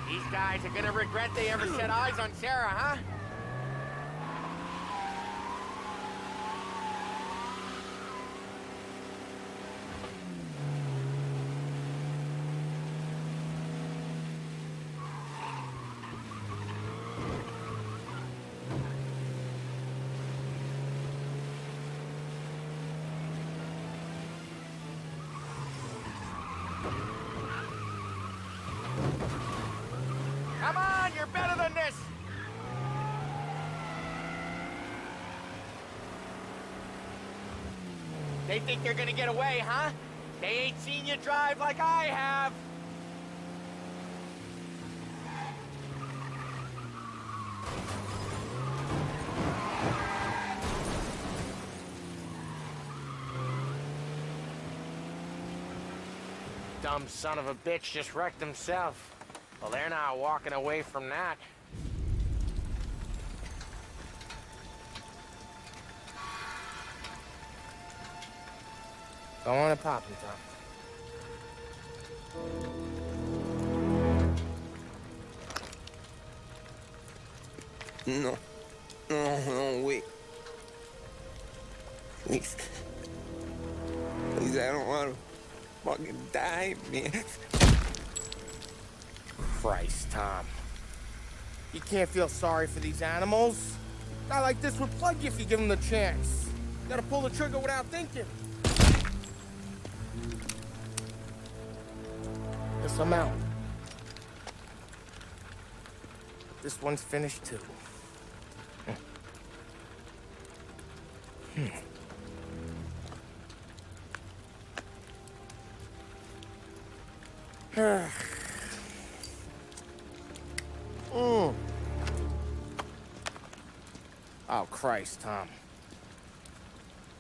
These guys are gonna regret they ever set eyes on Sarah, huh? Come on, you're better than this! They think they're gonna get away, huh? They ain't seen you drive like I have! Dumb son of a bitch just wrecked himself. Well, they're not walking away from that. Go on and pop him, Tom. No. No, wait. Please. Please, I don't want to fucking die, man. Christ, Tom. You can't feel sorry for these animals. A guy like this would plug you if you give him the chance. You gotta pull the trigger without thinking. Guess I'm out. This one's finished too. Oh, Christ, Tom.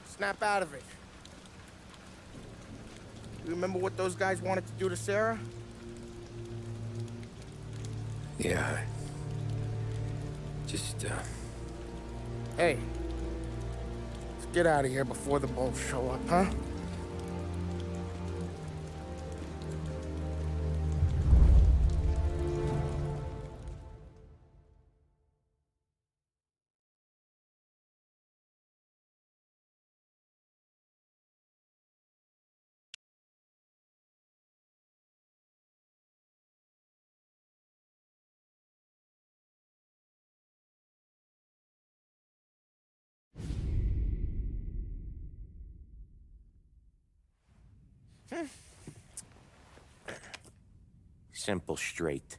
Snap out of it. You remember what those guys wanted to do to Sarah? Yeah. Just, Hey. Let's get out of here before the bulls show up, huh? Simple, straight.